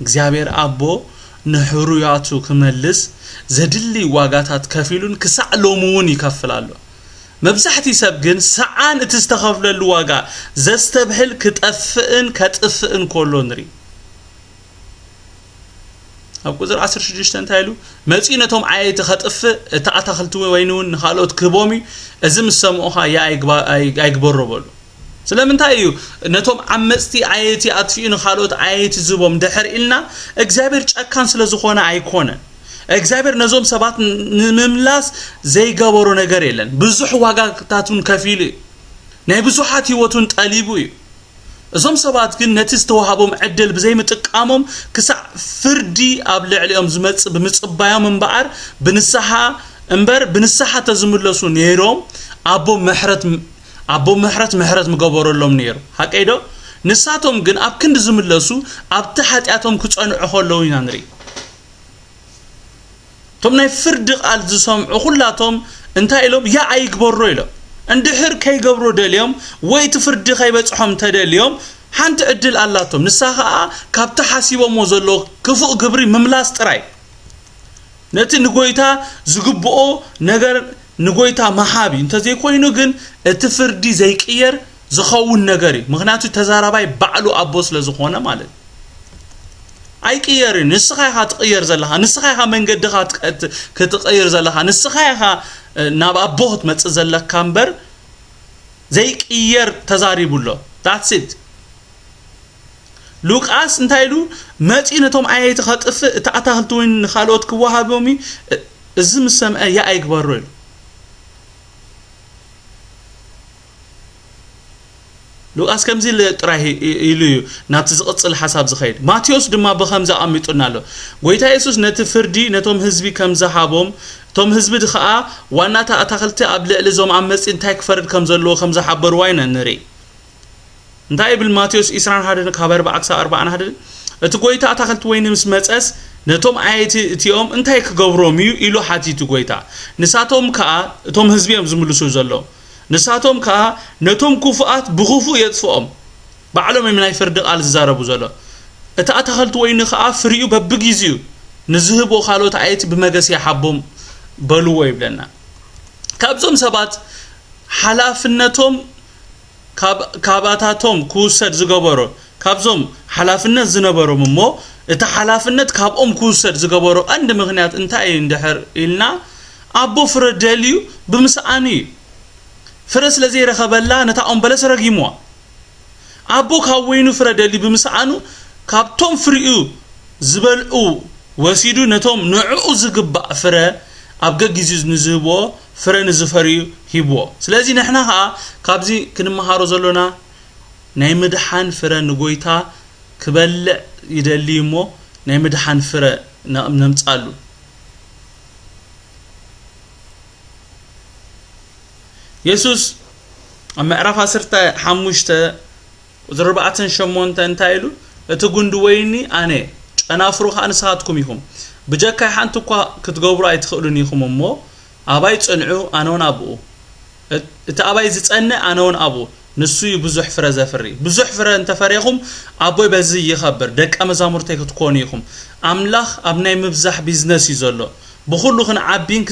እግዚአብሔር አቦ ንሕሩያቱ ክመልስ ዘድሊ ዋጋታት ከፊሉን ክሳዕሎሙን ይከፍላሉ መብዛሕቲ ሰብ ግን ሰዓን እትስተኸፍለሉ ዋጋ ዘስተብህል ክጠፍእን ከጥፍእን ኮሎ ንሪ ኣብ ቁጥር 16 እንታይሉ መጽነቶም ዓየት ኸጥፍ ተኣታኽልቱ ወይኑን ንኻሎት ክቦሚ እዚ ምሰምዖኻ አይግበረበሉ ስለምንታይ እዩ ነቶም ዓመጽቲ ዓየት ኣጥፊኡ ንኻሎት ዓየት ዝቦም ድሕር ኢልና እግዚአብሔር ጨካን ስለዝኾነ ኣይኮነ እግዚአብሔር ነዞም ሰባት ንምምላስ ዘይገበሮ ነገር የለን ብዙሕ ዋጋታቱን ከፊሉ ናይ ብዙሓት ህይወቱን ጠሊቡ እዩ እዞም ሰባት ግን ነቲ ዝተዋሃቦም ዕድል ብዘይ ምጥቃሞም ክሳዕ ፍርዲ ኣብ ልዕሊኦም ዝመጽእ ብምጽባዮም እምበኣር ብንስሓ ተዝምለሱ ነይሮም ኣቦ ምሕረት ምገበረሎም ነይሩ ሓቀይዶ ንሳቶም ግን ኣብ ክንዲ ዝምለሱ ኣብቲ ሓጢኣቶም ክጸንዑ ከለዉ ኢና ንርኢ ቶም ናይ ፍርዲ ቃል ዝሰምዑ ኩላቶም እንታይ ኢሎም ያ ኣይግበሮ ኢሎም እንድሕር ከይገብሮ ደልዮም ወይ ትፍርዲ ከይበጽሖም ተደልዮም ሓንቲ ዕድል ኣላቶም ንሳኻ ካብቲ ሓሲቦሞ ዘሎ ክፉእ ግብሪ ምምላስ ጥራይ ነቲ ንጎይታ ዝግብኦ ነገር ንጎይታ መሃቢ እንተዘይ ኮይኑ ግን እቲ ፍርዲ ዘይቅየር ዝኸውን ነገር እዩ ምክንያቱ ተዛራባይ ባዕሉ ኣቦ ስለዝኾነ ማለት ኣይቅየርን ንስኻ ኢኻ ትቕየር ዘለኻ ንስኻ ኢኻ መንገድኻ ክትቕየር ዘለኻ ንስኻ ኢኻ ናብ ኣቦት መጽእ ዘለካ እምበር ዘይቅየር ተዛሪቡሎ that's it ሉቃስ እንታይሉ መጽነቶም ዓየት ኸጥፍ ተኣታኽልቱ ወይን ንኻሎት ክዋሃቦሚ እዚ ምሰምዐ ያ ኣይግበሮ ኢሉ ሉቃስ ከምዚ ጥራይ ኢሉ ናብቲ ዝቕጽል ሓሳብ ዝኸይድ ማቴዎስ ድማ በኸምዛ ኣሚጡና ኣሎ ጎይታ ኢየሱስ ነቲ ፍርዲ ነቶም ህዝቢ ከምዝሃቦም ቶም ህዝቢ ድኸዓ ዋናታ ኣታኽልቲ ኣብ ልዕሊ ዞም ዓመጽ እንታይ ክፈርድ ከም ዘለዎ ከም ዝሓበርዋ ኢና ንርኢ እንታይ ይብል ማቴዎስ 21 ካብ 4-41 እቲ ጎይታ ኣታኽልቲ ወይኒ ምስ መጸስ ነቶም ዓየት እቲኦም እንታይ ክገብሮም እዩ ኢሉ ሓቲቱ ጎይታ ንሳቶም ከዓ እቶም ህዝቢ እዮም ዝምልሱ ዘለዉ ንሳቶም ከዓ ነቶም ኩፉኣት ብኹፉእ የጥፍኦም ባዕሎም ናይ ፍርዲ ቃል ዝዛረቡ ዘሎ እቲ ኣታኽልቲ ወይኒ ከዓ ፍሪኡ በብግዚኡ ንዝህቦ ካልኦት ዓየት ብመገስ ይሓቦም በልዎ ይብለና ካብዞም ሰባት ሓላፍነቶም ካባታቶም ክውሰድ ዝገበሮ ካብዞም ሓላፍነት ዝነበሮም እሞ እቲ ሓላፍነት ካብኦም ክውሰድ ዝገበሮ አንድ ምክንያት እንታይ እንድሕር ኢልና ኣቦ ፍረ ደልዩ ብምስኣኒ ፍረ ስለዘይረኸበላ ነታ በለስ ረጊምዋ ኣቦ ካብ ወይኑ ፍረ ደልዩ ብምስኣኑ ካብቶም ፍሪኡ ዝበልዑ ወሲዱ ነቶም ንዕኡ ዝግባእ ፍረ ኣብ ገጊዙ ንዝህቦ ፍረ ንዝፈሪዩ ሂብዎ ስለዚ ንሕና ከዓ ካብዚ ክንመሃሮ ዘሎና ናይ ምድሓን ፍረ ንጎይታ ክበልዕ ይደሊ እሞ ናይ ምድሓን ፍረ ነምጻሉ ኢየሱስ ኣብ ምዕራፍ 15 ቁጥር 4-8 እንታይ ኢሉ እቲ ጉንዲ ወይኒ ኣነ ጨናፍሩ ከዓ ንስኻትኩም ኢኹም ብጀካይ ሓንቲ እኳ ክትገብሩ ኣይትኽእሉን ኢኹም እሞ ኣባይ ጽንዑ ኣነውን ኣብኡ እቲ ኣባይ ዝጸንዕ ኣነውን ኣብኡ ንሱ ብዙሕ ፍረ ዘፍሪ ብዙሕ ፍረ እንተፈሪኹም ኣቦይ በዚ ይኸብር ደቀ መዛሙርተይ ክትኮኑ ኢኹም ኣምላኽ ኣብ ናይ ምብዛሕ ቢዝነስ እዩ ዘሎ ብኹሉ ክንዓቢን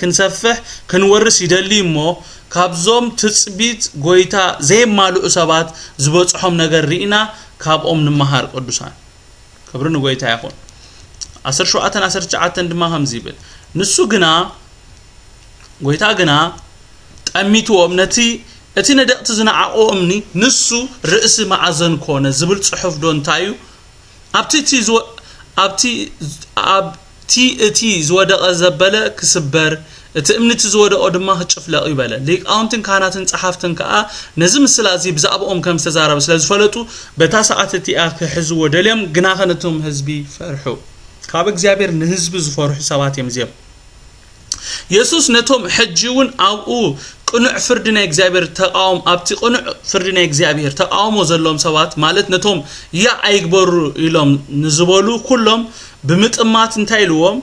ክንሰፍሕ ክንወርስ ይደሊ እሞ ካብዞም ትጽቢት ጎይታ ዘይማልኡ ሰባት ዝበጽሖም ነገር ሪኢና ካብኦም ንመሃር ቅዱሳን ክብሪ ንጎይታ ይኹን 17-19 ድማ ከምዚ ይብል ንሱ ግና ጎይታ ግና ጠሚትዎም ነቲ እቲ ነደቕቲ ዝነዓቆምኒ ንሱ ርእሲ ማዕዘን ኮነ ዝብል ጽሑፍ ዶ እንታዩ ኣብቲ ዝወደቐ ዘበለ ክስበር እቲ እምነቲ ዝወደቐ ድማ ክጭፍለቕ ይበለ ሊቃውንትን ካህናትን ጸሓፍትን ከዓ ነዚ ምስሊ እዚ ብዛዕባኦም ከም ዝተዛረበ ስለዝፈለጡ በታ ሰዓት እቲኣ ክሕዝዎ ደልዮም ግና ከነቶም ህዝቢ ፈርሑ ካብ እግዚአብሔር ንህዝቢ ዝፈርሑ ሰባት እዮም እዚኦም ኢየሱስ ነቶም ሕጂውን ኣብኡ ቅኑዕ ፍርዲ ናይ እግዚአብሔር ተቃውሞ ኣብቲ ቅኑዕ ፍርዲ ናይ እግዚአብሔር ተቃውሞ ዘሎም ሰባት ማለት ነቶም ያ ኣይግበሩ ኢሎም ንዝበሉ ኩሎም ብምጥማት እንታይ ኢልዎም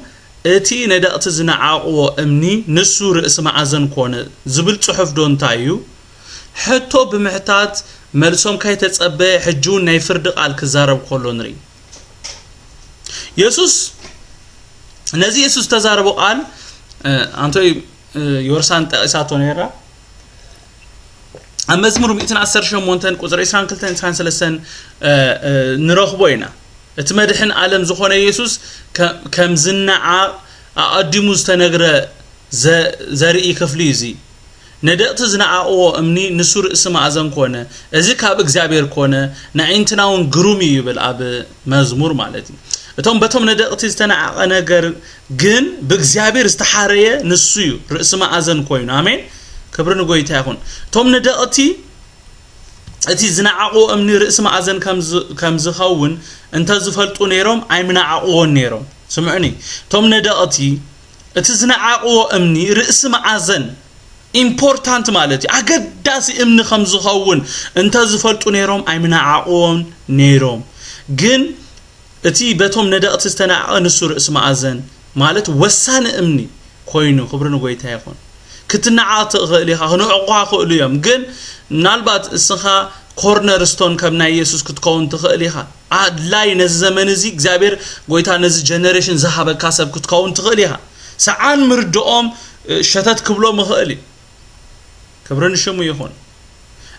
اتي ندقت زنعاقو امني نسو رئيس معزن كونه زبل صحف دون تايو حتو بمحتات ملسوم كاي تصبى حجون ناي فرد قال كزارب كلو نري يسوس نزي يسوس تزاربو قال انتو يورسان تاساتو نيرا امزمر 118 قصر 22 نرخبوينا اتمدحن عالم زخونه يسوس كم زنع اقدمو استنغره زري كفليزي ندقت زنعاقو امني نسور اسم عزم كونه ازي كاب اغزابير كونه نعينتناون غرومي يبل اب مزمور مالتي اتوم بتوم ندقت استنعاق نغر جن باغزابير استحاريه نسيو رئيس عزم كوين امين كبرن غويتا يكون توم ندقتي اتي زنعاقو امني رئيس عزم كم زخون انت زفلطو نيروم ايمنعاقو نيروم سمعني توم ندقتي اتي زنعاقو امني رئيس عزم important مالتي اقداسي امن خمز خون انت زفلطو نيروم ايمنا عقون نيروم جن اتي بتوم ندقت استناع نسور اسم عزن مالت وسان امني كوينو خبرنا غويتا يكون كتنعات غليها هنعقوا خليهم جن نالبات اسخا كورنر ستون كمنا يسوس كتكون تخليها عاد لاي نز زمن زي اغزابير غويتا نز جنريشن زحاب كاسب كتكون تخليها سعان مردوم شتات كبلو مخلي كبرن شمو يهون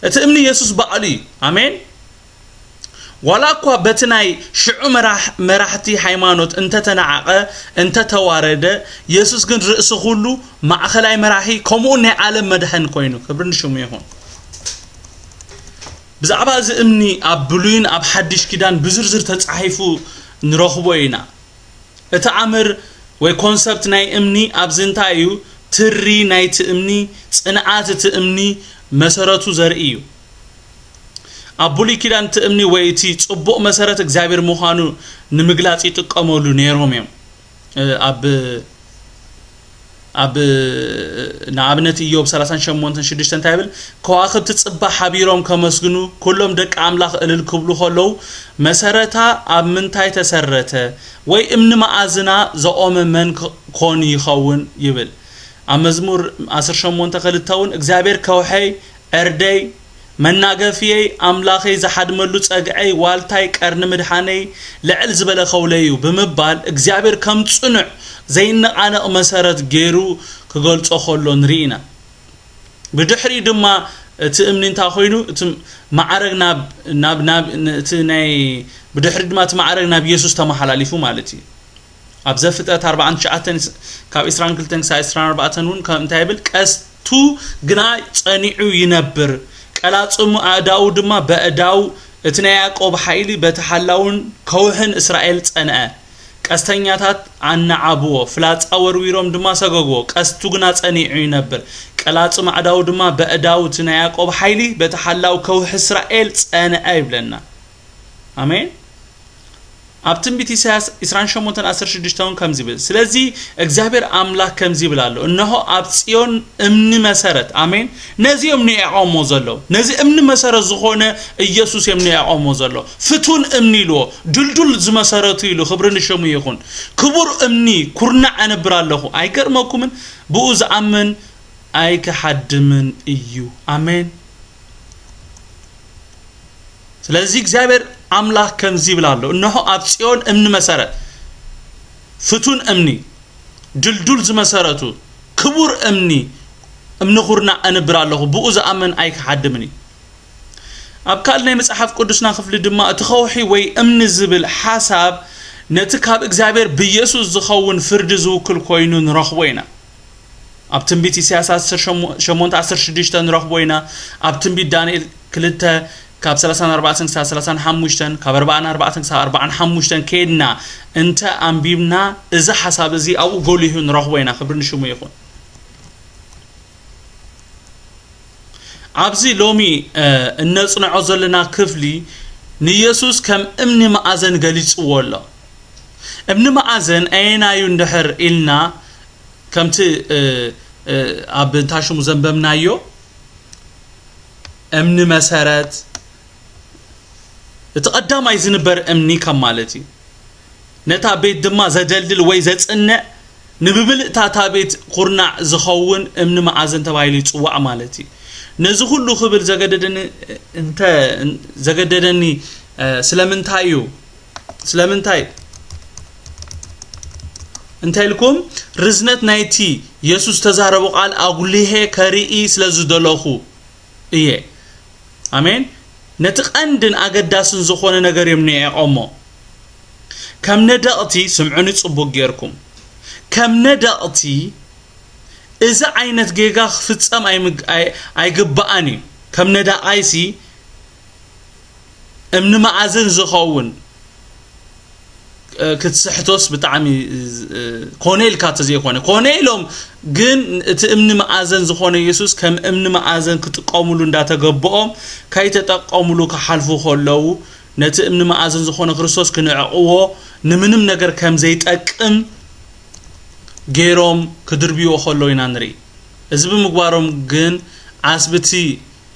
اتامني يسوس بعلي امين ولا كوا بتناي شعو مراحتي حيمانوت انت تنعقه انت توارده يسوس كن رئيس كله مع خلاي مراحي كمون عالم مدحن كوينو كبرن شمو يهون بزعبا زامني ابلوين اب حدش كيدان بزرزر تصحيفو نرخبوينا اتعمر وي كونسبت ناي امني ابزنتايو تري نايت امني صنعات تامني مسراتو زرئيو ابولي كيدان تامني ويتي صبق مسرات اغزابير مخانو نمغلاص يتقمولو نيروم اب نابنت ايوب 38 تايبل كواخب تصبح حبيروم كمسغنو كلهم دق املاخ الل كبلو خلو مسرتا اب منتاي تسرته وي امن معازنا زقوم من كون يخون يبل امزمور 18 خلتاون اغزابير كوحي اردي مناغفيي املاخي زحدملو صقعي والتاي قرن مدحاني لعل زبله خوليو بمبال اغزابير كم صنع زين انا مسرت غيرو كغلصو خلو نرينا بدحري دما تامنين تا خوينو معرغ ناب تناي بدحري دما تمعرغ ناب يسوس تمحلاليفو مالتي ابزه فطات 40 شعتن كاب اسران كلتن ساي اسران 4 ون كم تايبل قستو غنا صنيعو ينبر قلاصم اداو دما باداو اتنا يعقوب حيلي بتحلاون كوهن اسرائيل صنع قستኛታት አናዓብዎ ፍላጻ ወርዊሮም ድማ ሰገጎ ቀስቱ ግና ጸኒዑ ይነብር ቀላጽም አዳው ድማ በእዳው ትና ያዕቆብ ኃይሊ በተሐላው ከውህ እስራኤል ጸንዐ ይብለና አሜን አብትንቢት ኢሳያስ 28:16 ከምዚ ብል ስለዚህ እግዚአብሔር አምላክ ከምዚ ብላለው እነሆ አብ ጽዮን እምኒ መሰረት አሜን ነዚ እምኒ ያቆሞ ዘሎ ነዚ እምኒ መሰረት ዝኾነ ኢየሱስ እምኒ ያቆሞ ዘሎ ፍቱን እምኒ ሎ ድልድል ዝመሰረቱ ይሉ ክብርን ሸሙ ይኹን ክቡር እምኒ ኩርና አንብራለሁ አይገርመኩምን ብኡዝ አመን አይከሐድምን እዩ አሜን ስለዚህ እግዚአብሔር አምላክ ከምዚ ብላለው እነሆ አብ ጽዮን እምኒ መሰረት ፍቱን እምኒ ድልድል ዝመሰረቱ ክቡር እምኒ እምንኹርና አንብራለሁ ብኡዝ አመን አይከሐድምኒ አብ ካልናይ መጽሐፍ ቅዱስና ክፍል ድማ እትኸውሒ ወይ እምኒ ዝብል ሐሳብ ነቲ ካብ እግዚአብሔር በኢየሱስ ዝኸውን ፍርድ ዝውክል ኮይኑ ንረኽቦይና አብ ትንቢት ኢሳያስ 8:16 ንረኽቦይና አብ ትንቢት ዳንኤል 2 كاب 34-35 كاب 44-45 كيدنا انت انبيبنا اذا حساب زي او قوليه نرخوينا خبرني شو يكون عبزي لومي النصنع زلنا كفلي نيسوس كم امن مأذن قليص ولا امن مأذن اينا يندحر إلنا كم تي ابنتاشو مزنبمنا يو امن مسارات تقدم ايزنبر امني كمالتي نتا بيت دما زدلدل وي زصنع ንብብል ታታቤት ቁርናዕ ዝኸውን እምኒ ማዓዘን ተባይሉ ይጽዋዕ ማለት እዩ ነዚ ሁሉ ክብል ዘገደደኒ ስለምንታይ እንታይ ልኩም ርዝነት ናይቲ ኢየሱስ ተዛረቡ ቃል አጉሊሄ ከርኢ ስለዝደለኹ እየ አሜን ነቲ ቀንድን አገዳስን ዝኾነ ነገር የምንዕቆሞ ከም ነዳቕቲ ስምዑኒ ጽቡቕ ጌርኩም ከም ነዳቕቲ እዚ ዓይነት ጌጋ ክፍጸም አይግባአኒ ከም ነዳቃይሲ እምኒ ማዓዘን ዝኸውን ክትስሕቶስ ብጣዕሚ ኮኔል ካተዘይኮነ ኮኔሎም ግን እቲ እምኒ ማዓዘን ዝኾነ ኢየሱስ ከም እምኒ ማዓዘን ክትቀሙሉ እንዳተገበኦም ካይተጠቀሙሉ ከሓልፉ ኸለው ነቲ እምኒ ማዓዘን ዝኾነ ክርስቶስ ክንዕቅዎ ንምንም ነገር ከም ዘይጠቅም ጌሮም ክድርቢዮ ኸለው ኢና ንርኢ እዚ ብምግባሮም ግን ዓስብቲ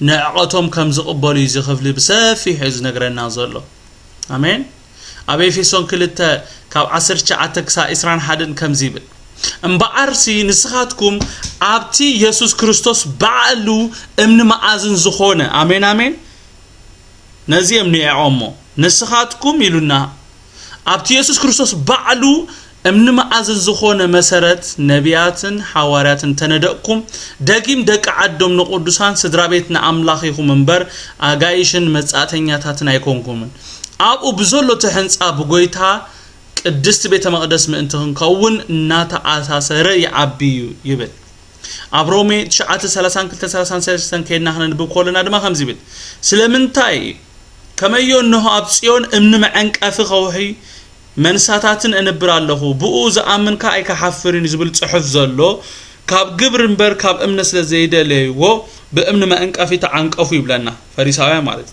ንዕቀቶም ከም ዝቕበሉ ይዝኽፍሊ ብሰፊሕ እዚ ነገረና ዘሎ አሜን ኣብ ኤፌሶን 2 ካብ 19 ክሳብ 21 ከም ዝብል እምበዓርሲ ንስኻትኩም ኣብቲ ኢየሱስ ክርስቶስ ባዕሉ እምኒ ማዓዝን ዝኾነ አሜን አሜን ነዚ እምኒ ያዕሞ ንስኻትኩም ይሉና ኣብቲ ኢየሱስ ክርስቶስ ባዕሉ እምኒ ማዓዝን ዝኾነ መሰረት ነቢያትን ሐዋርያትን ተነደቅኩም ደጊም ደቂ ዓዶም ንቅዱሳን ስድራቤት ንኣምላኺኹም እምበር ኣጋይሽን መጻተኛታትን ኣይኮንኩምን ኣብኡ ብዘሎ ተሕንጻ ብጎይታ ቅድስት ቤተ መቅደስ ምእንቲ ክንከውን እናተኣሳሰረ ይዓብዩ ይብል ኣብ ሮሜ 9:32-33 ከይና ክንንብብ ከለና ድማ ከም ዝብል ስለምንታይ ከመዮ እንሆ ኣብ ጽዮን እምኒ መዐንቀፊ ኸውሒ መንሳታትን እንብር ኣለኹ ብኡ ዝኣምንካ ኣይከሓፍርን ዝብል ጽሑፍ ዘሎ ካብ ግብር እምበር ካብ እምነት ስለዘይደለይዎ ብእምኒ መዐንቀፊ ተዓንቀፉ ይብለና ፈሪሳውያን ማለት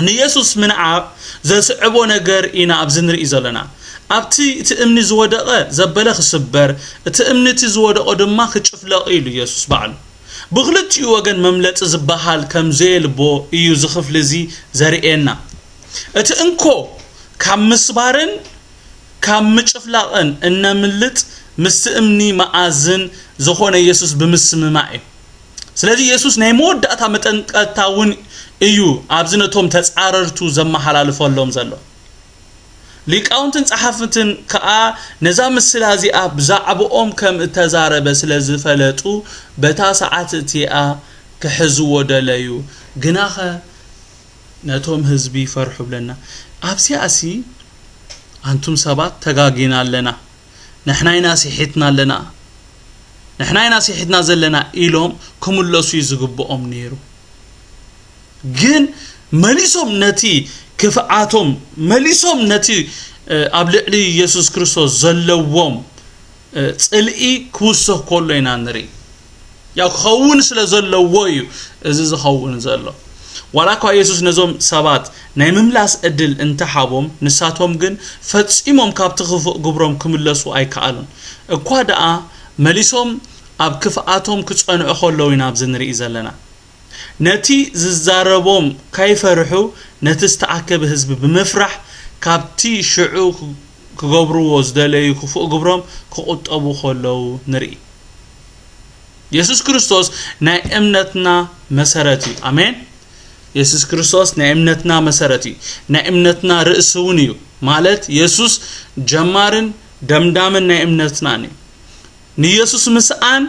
ንኢየሱስ ምንዓቕ ዘስዕቦ ነገር ኢና ኣብ ዝንርኢ ዘለና ኣብቲ እቲ እምኒ ዝወደቐ ዘበለ ክስበር እቲ እምኒ እቲ ዝወደቐ ድማ ክጭፍለቕ ኢሉ ኢየሱስ ባዕሉ ብኽልቲኡ ወገን መምለፂ ዝበሃል ከም ዘየልቦ እዩ ዝኽፍል እዚ ዘርእየና እቲ እንኮ ካብ ምስባርን ካብ ምጭፍላቕን እነምልጥ ምስ እምኒ ማዓዝን ዝኾነ ኢየሱስ ብምስምማዕ ስለዚህ ኢየሱስ ናይ መወዳእታ መጠንቀታውን እዩ ኣብዝነቶም ተጻረርቱ ዘመሓላልፈሎም ዘሎ ሊቃውንትን ጸሓፍትን ከኣ ነዛ ምስሊ እዚኣ ብዛዕባኦም ከም ተዛረበ ስለዝፈለጡ በታ ሰዓት እቲኣ ክሕዝዎ ደለዩ ግናኸ ነቶም ህዝቢ ፈርሑ ብለና ኣብሲያሲ አንቱም ሰባት ተጋጊና ኣለና ንሕናይና ሲሒትና ዘለና ኢሎም ክምለሱ ይዝግብኦም ነይሩ ግን መሊሶም ነቲ ክፍዓቶም መሊሶም ነቲ ኣብ ልዕሊ ኢየሱስ ክርስቶስ ዘለዎም ጽልኢ ክውስኽ ከሎ ኢና ንርኢ ያው ክኸውን ስለ ዘለዎ እዩ እዚ ዝኸውን ዘሎ ወላኳ ኢየሱስ ነዞም ሰባት ናይ ምምላስ ዕድል እንተሓቦም ንሳቶም ግን ፈጺሞም ካብቲ ክፉእ ግብሮም ክምለሱ ኣይከኣሉን እኳ ደኣ መሊሶም ኣብ ክፍኣቶም ክጸንዑ ከለው ኢና ኣብ ዝንርኢ ዘለና ነቲ ዝዛረቦም ካይፈርሑ ነቲ ዝተኣከበ ህዝቢ ብምፍራሕ ካብቲ ሽዑ ክገብርዎ ዝደለዩ ክፉእ ግብሮም ክቁጠቡ ከለው ንርኢ ኢየሱስ ክርስቶስ ናይ እምነትና መሰረት እዩ አሜን ኢየሱስ ክርስቶስ ናይ እምነትና መሰረት እዩ ናይ እምነትና ርእስ እውን እዩ ማለት ኢየሱስ ጀማርን ደምዳምን ናይ እምነትና እዩ ንኢየሱስ ምስኣን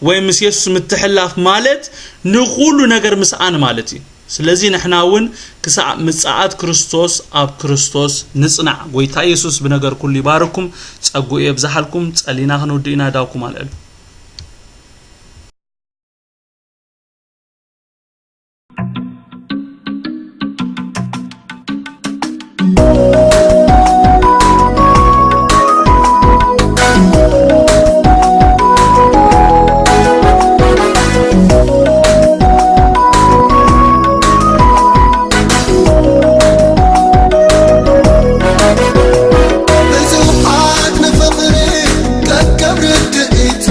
ወይ ምስ ኢየሱስ ምትሕላፍ ማለት ንኹሉ ነገር ምስኣን ማለት እዩ ስለዚህ ንሕና እውን ክሳዕ ምጽኣት ክርስቶስ ኣብ ክርስቶስ ንጽናዕ ጎይታ ኢየሱስ ብነገር ኩሉ ይባርኩም ጸጉኡ ይብዛሓልኩም ጸሊና ክንውድኢና ዳውኩም አልዕሉ ብዙሓት ንፍቕሪ ከከብ ርድኢቱ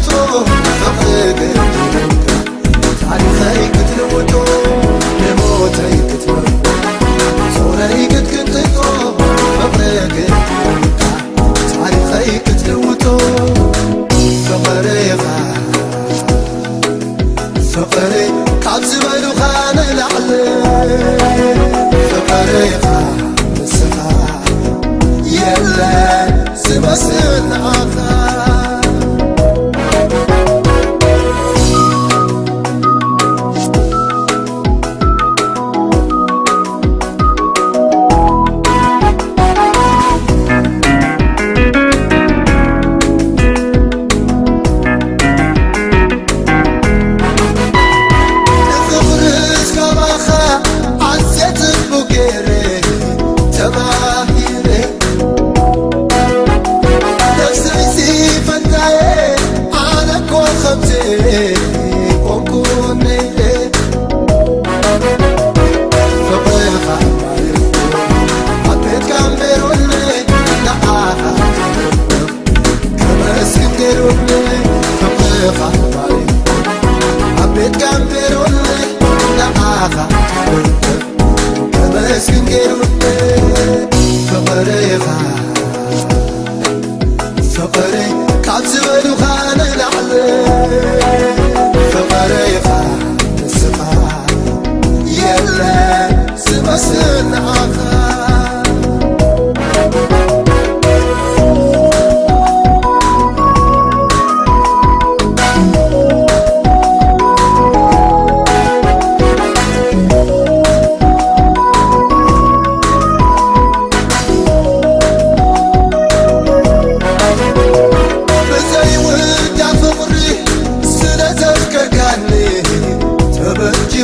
كتلوتو فقرك تاريخي كتلوتو نموتي كتلوتو صوري كتكنتو فقرك تاريخي كتلوتو فقريقا فقري كابزبالو خان العلي فقريقا مسخا يلا سبسن آخر Never